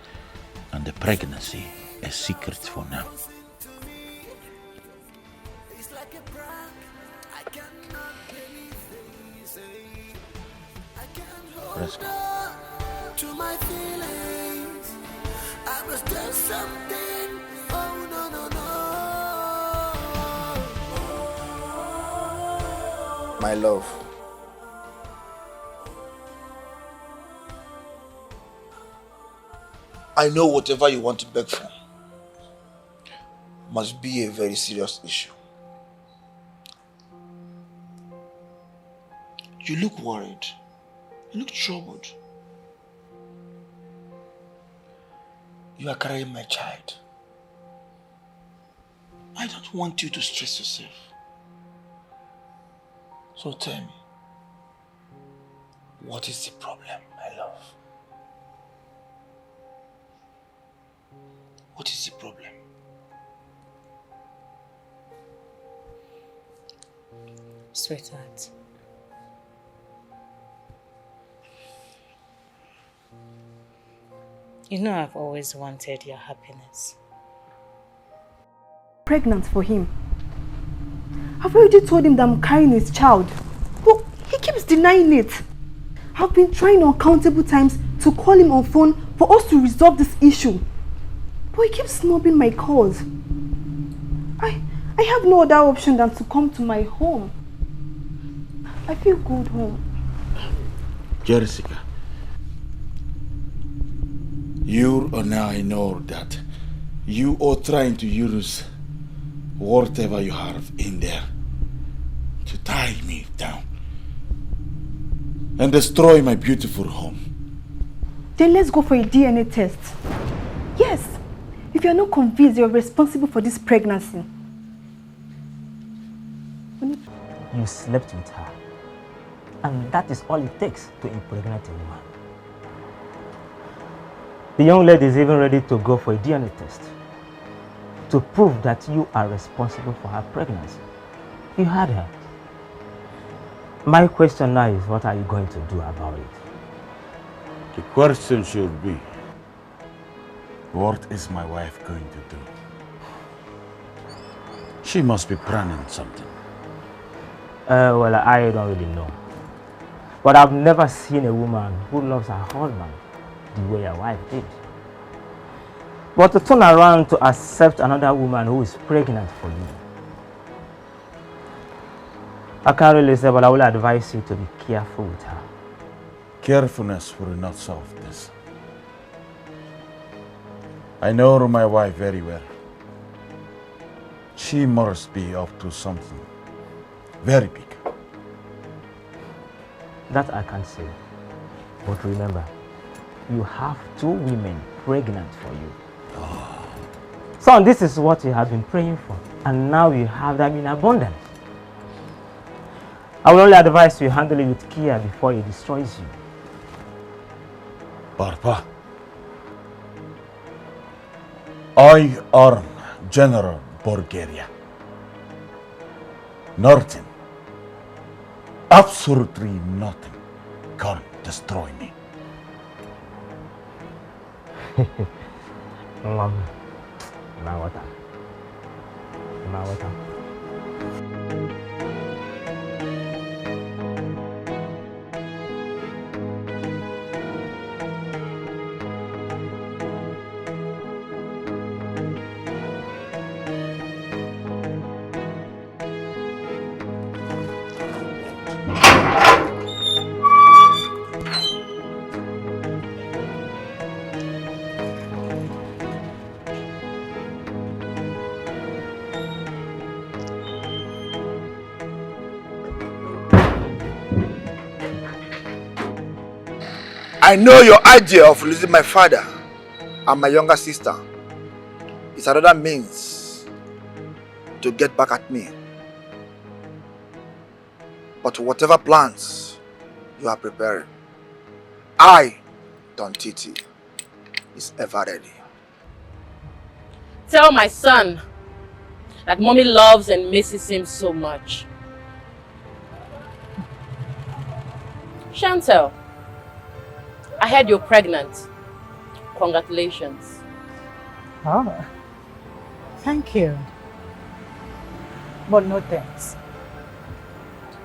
and the pregnancy a secret for now. Let's go. To my feelings, I must do something. Oh no no no. My love. I know whatever you want to beg for must be a very serious issue. You look worried. You look troubled. You are carrying my child. I don't want you to stress yourself. So tell me, what is the problem, my love? What is the problem? Sweetheart, you know I've always wanted your happiness. Pregnant for him. I've already told him that I'm carrying his child, but he keeps denying it. I've been trying uncountable times to call him on phone for us to resolve this issue, but he keeps snubbing my calls. I have no other option than to come to my home. I feel good home. Jessica, you and I know that you are trying to use whatever you have in there to tie me down and destroy my beautiful home. Then let's go for a DNA test. Yes, if you're not convinced you're responsible for this pregnancy. You slept with her, and that is all it takes to impregnate a woman. The young lady is even ready to go for a DNA test to prove that you are responsible for her pregnancy. You heard her. My question now is, what are you going to do about it? The question should be, what is my wife going to do? She must be planning something. Well, I don't really know. But I've never seen a woman who loves her husband the way your wife did. But to turn around to accept another woman who is pregnant for you, I can't really say, but I will advise you to be careful with her. Carefulness will not solve this. I know my wife very well. She must be up to something very big. That I can't say. But remember, you have 2 women pregnant for you. Son, this is what you have been praying for, and now you have them in abundance. I will only advise you handle it with care before it destroys you. Papa, I am General Bulgaria. Nothing, absolutely nothing can destroy me. I know your idea of losing my father and my younger sister is another means to get back at me. But whatever plans you are preparing, I, Don Titi, is ever ready. Tell my son that mommy loves and misses him so much. Chantel, I heard you're pregnant. Congratulations. Oh, thank you. But no thanks.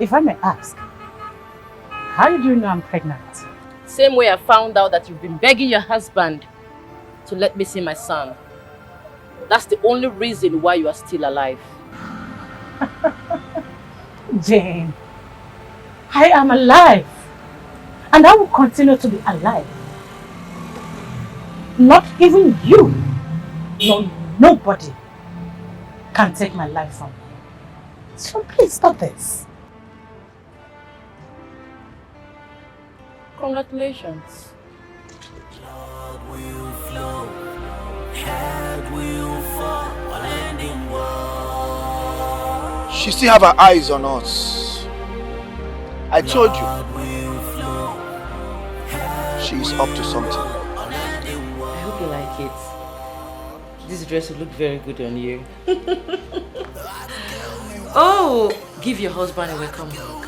If I may ask, how did you know I'm pregnant? Same way I found out that you've been begging your husband to let me see my son. That's the only reason why you are still alive. Jane, I am alive. And I will continue to be alive. Not even you, no, nobody can take my life from me. So please stop this. Congratulations. Blood will flow, head will fall, all ending war. She still have her eyes on us. I told you, she is up to something. I hope you like it. This dress will look very good on you. Oh, give your husband a welcome hug.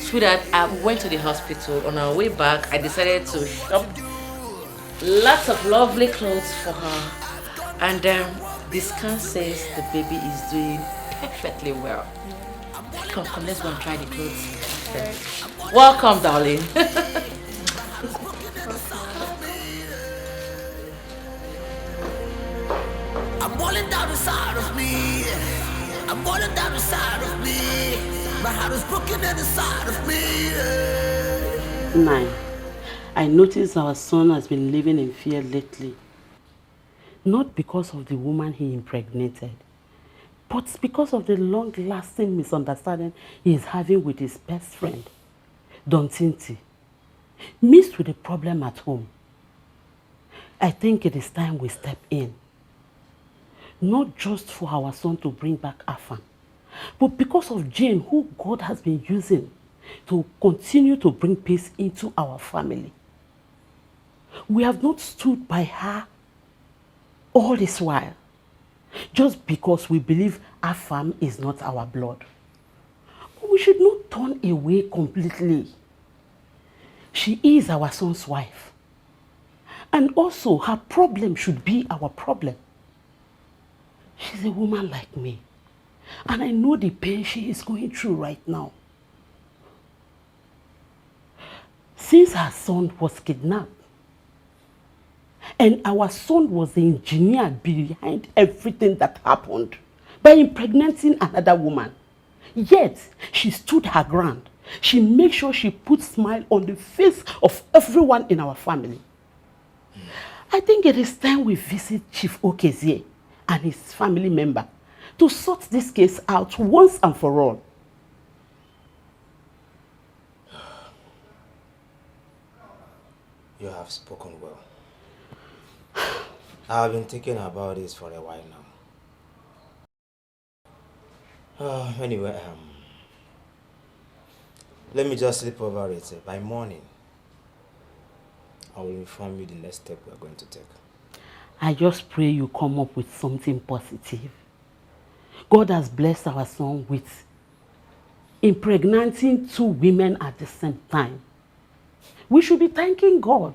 Sweetheart, I went to the hospital. On our way back, I decided to shop lots of lovely clothes for her. And the scan says the baby is doing perfectly well. Come, let's go and try the clothes. Welcome, darling. I'm boiling down inside of me. I'm boiling down inside of me. My heart is broken inside of me. 9. I notice our son has been living in fear lately. Not because of the woman he impregnated, but because of the long-lasting misunderstanding he is having with his best friend, Don Tinti, mixed with the problem at home. I think it is time we step in. Not just for our son to bring back Afam, but because of Jane, who God has been using to continue to bring peace into our family. We have not stood by her all this while, just because we believe Afam is not our blood. But we should not turn away completely. She is our son's wife. And also, her problem should be our problem. She's a woman like me. And I know the pain she is going through right now. Since her son was kidnapped, and our son was the engineer behind everything that happened by impregnating another woman. Yet, she stood her ground. She made sure she put smile on the face of everyone in our family. I think it is time we visit Chief Okezie and his family member to sort this case out once and for all. You have spoken well. I have been thinking about this for a while now. Anyway, let me just sleep over it. By morning, I will inform you the next step we are going to take. I just pray you come up with something positive. God has blessed our son with impregnating 2 women at the same time. We should be thanking God.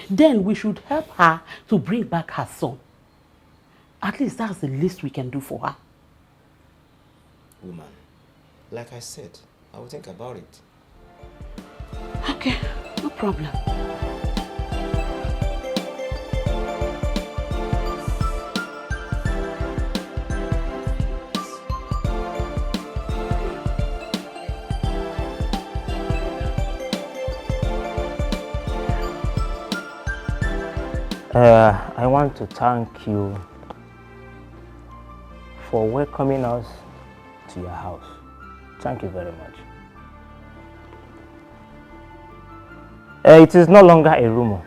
Then we should help her to bring back her son. At least that's the least we can do for her. Woman, like I said, I will think about it. Okay, no problem. I want to thank you for welcoming us to your house. Thank you very much. It is no longer a rumor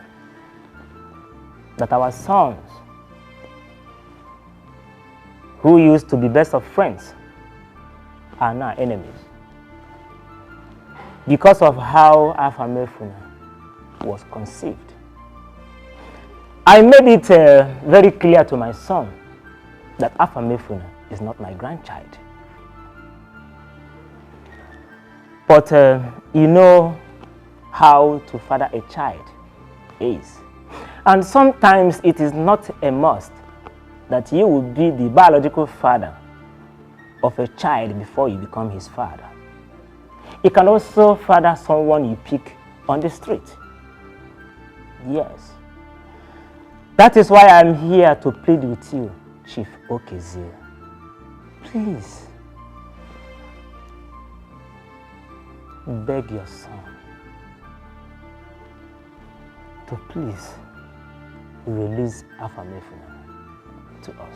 that our sons, who used to be best of friends, are now enemies because of how Afamefuna was conceived. I made it very clear to my son that Afamefuna is not my grandchild. But you know how to father a child is. And sometimes it is not a must that you will be the biological father of a child before you become his father. You can also father someone you pick on the street. Yes. That is why I'm here to plead with you, Chief Okezie. Please, beg your son to please release Afamefuna to us.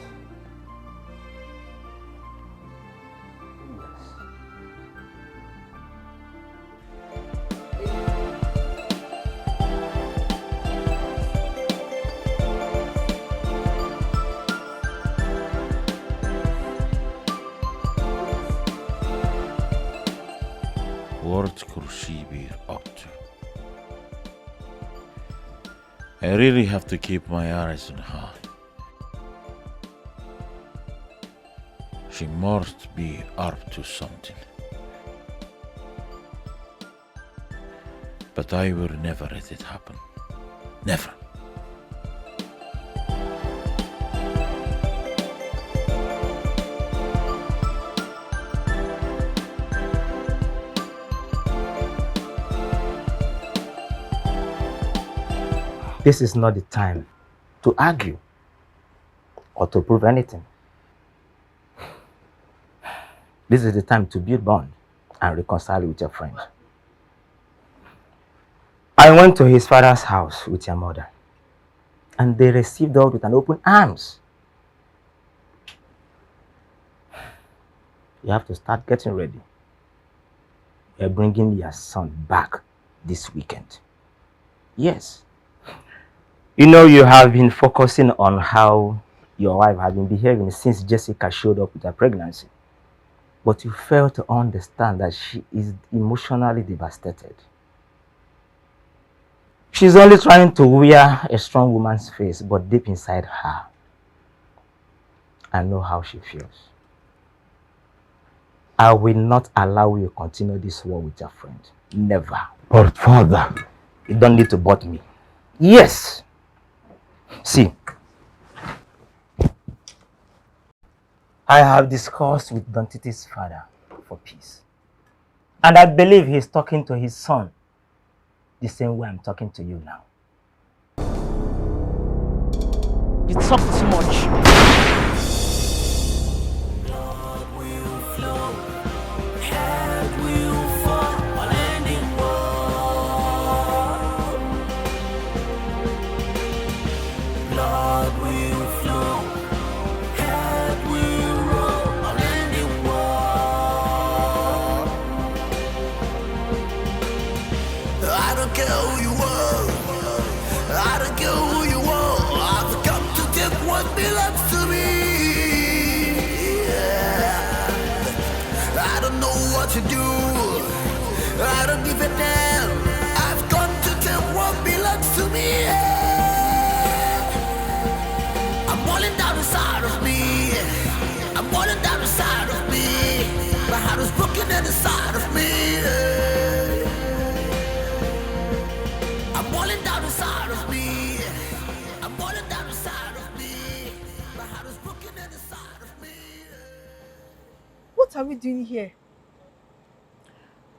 What could she be up to? I really have to keep my eyes on her. She must be up to something. But I will never let it happen. Never. This is not the time to argue or to prove anything. This is the time to build bond and reconcile with your friend. I went to his father's house with your mother, and they received us with an open arms. You have to start getting ready. You're bringing your son back this weekend. Yes. You know, you have been focusing on how your wife has been behaving since Jessica showed up with her pregnancy. But you fail to understand that she is emotionally devastated. She's only trying to wear a strong woman's face, but deep inside her, I know how she feels. I will not allow you to continue this war with your friend. Never. But father, you don't need to butt me. Yes. See, I have discussed with Dontiti's father for peace. And I believe he's talking to his son the same way I'm talking to you now. You talk too much. I don't care who you are. I don't care who you are. I've come to take what belongs to me. Yeah. I don't know what to do. I don't give a damn. I've come to take what belongs to me. Yeah. I'm falling down inside of me. I'm falling down inside of me. My heart is broken inside of me. Yeah. I'm falling down inside of me. I'm falling down inside of me. My heart is broken inside of me. What are we doing here?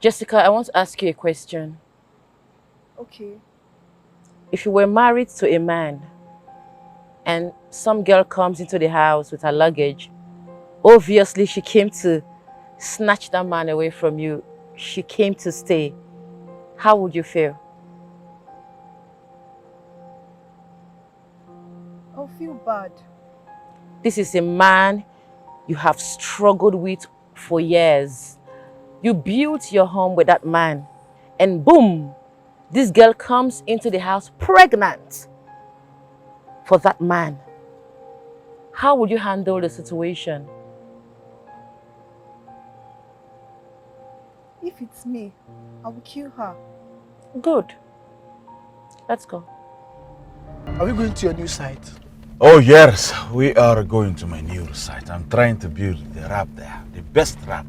Jessica, I want to ask you a question. Okay. If you were married to a man and some girl comes into the house with her luggage, obviously she came to snatch that man away from you. She came to stay. How would you feel? I'll feel bad. This is a man you have struggled with for years. You built your home with that man, and boom, this girl comes into the house pregnant for that man. How would you handle the situation? If it's me, I will kill her. Good. Let's go. Are we going to your new site? Oh yes, we are going to my new site. I'm trying to build the rap there, the best rap.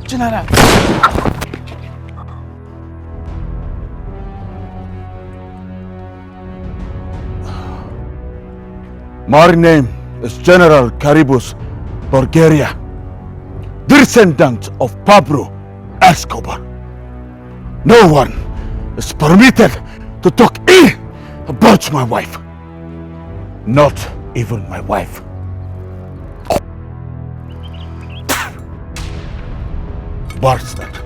General. My name is General Caribus Bulgaria, descendant of Pablo Escobar. No one is permitted to talk ill about my wife. Not even my wife. Bastard.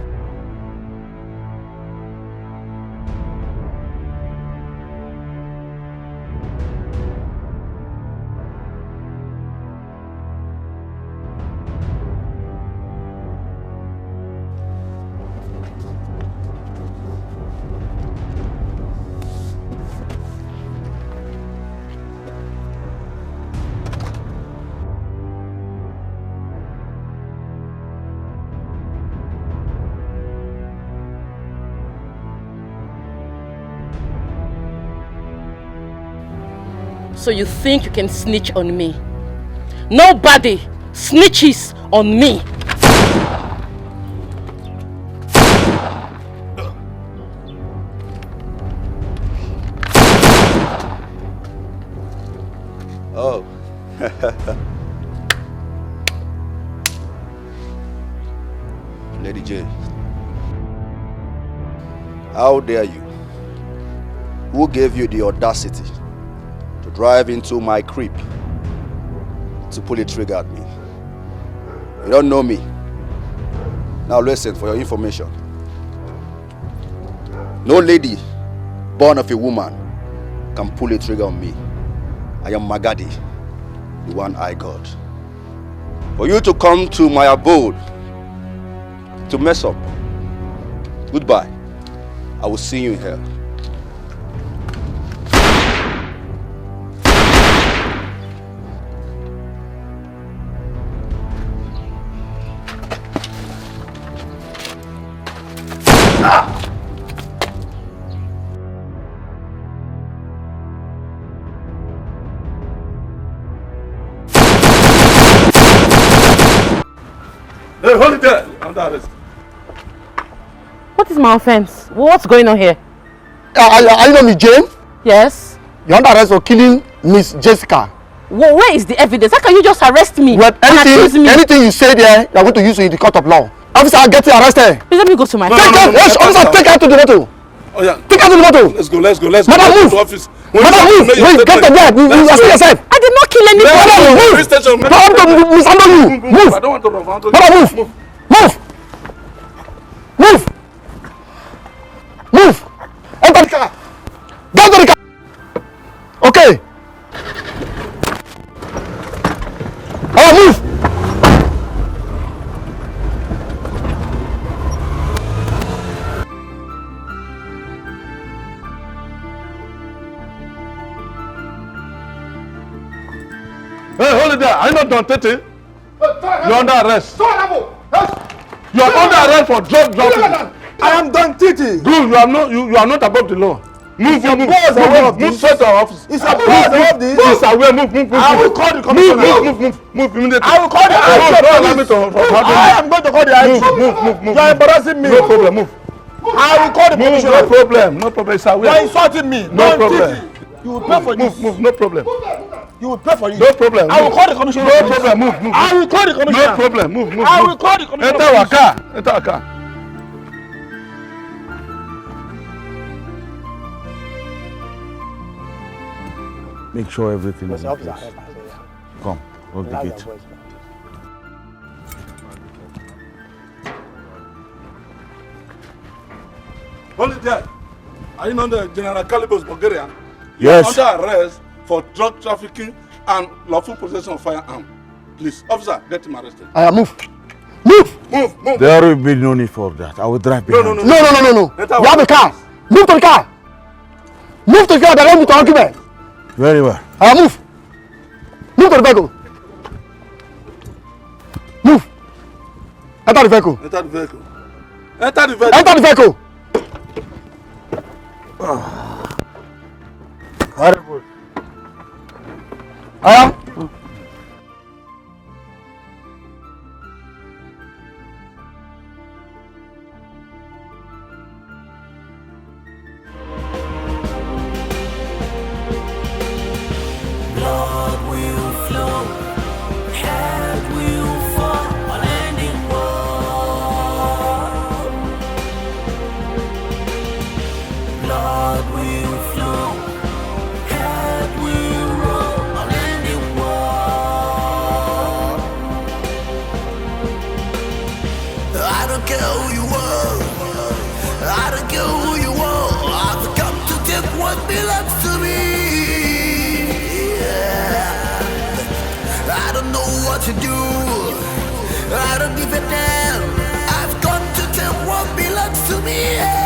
So you think you can snitch on me? Nobody snitches on me. Oh. Lady J. How dare you? Who gave you the audacity to drive into my crib to pull a trigger at me? You don't know me. Now listen, for your information. No lady born of a woman can pull a trigger on me. I am Magadi, the one I got. For you to come to my abode to mess up, goodbye. I will see you in hell. Hey, hold it there! Under arrest. What is my offense? What's going on here? Are you not Miss Jane? Yes. You're under arrest for killing Miss Jessica. Well, where is the evidence? How can you just arrest me Well, and accuse me? anything you say there, you are going to use it in the court of law. Officer, I'll get you arrested. Please let me go to my Yes, officer, take her to the motor. Oh yeah. Take her to the motor. Let's go. Madam, move. Office. Madam, move. Wait, get to there. You arrest yourself. I did not kill anybody. Madam, move. Madam, mishandle you. Move. I don't want to run. Madam, move. Move. Enter the car. Get to the car. Okay. Move. Hey, hold it there. Are you not done, Tete? You're under arrest. You are under arrest for drug trafficking. I am done, Titi. Good. You are not above the law. Move straight to our office. It's a boss above this. He's aware. Move. I will call the commissioner. Move immediately. I will call the I am going to call the IG. Move. You are embarrassing me. No problem. Move. I will call the commissioner. No problem. It's aware. You are insulting me. No problem. You will pay for this. Move. No problem. You will pay for it. No problem. I will call the commissioner. No problem. Move. I will call the commissioner. No problem. Move. I will call the commissioner. Enter our car. Make sure everything is in place. Come, hold the gate. Hold it there. Are you not the General Calibos Bulgaria? Yes. You are under arrest for drug trafficking and lawful possession of firearm. Please, officer, get him arrested. Move. There will be no need for that. I will drive behind. No. You have a car. Move to the car. Move to the car. Direct me to argument. Very well. Move. Move to the vehicle. Move. Enter the vehicle. Enter the vehicle. Very good. Blood will flow, head will fall, unending war. Blood will flow, head will roll, unending war. I don't care who you are, I don't care who you are. I've come to take what belongs to me. I don't know what to do. I don't give a damn. I've got to take what belongs to me.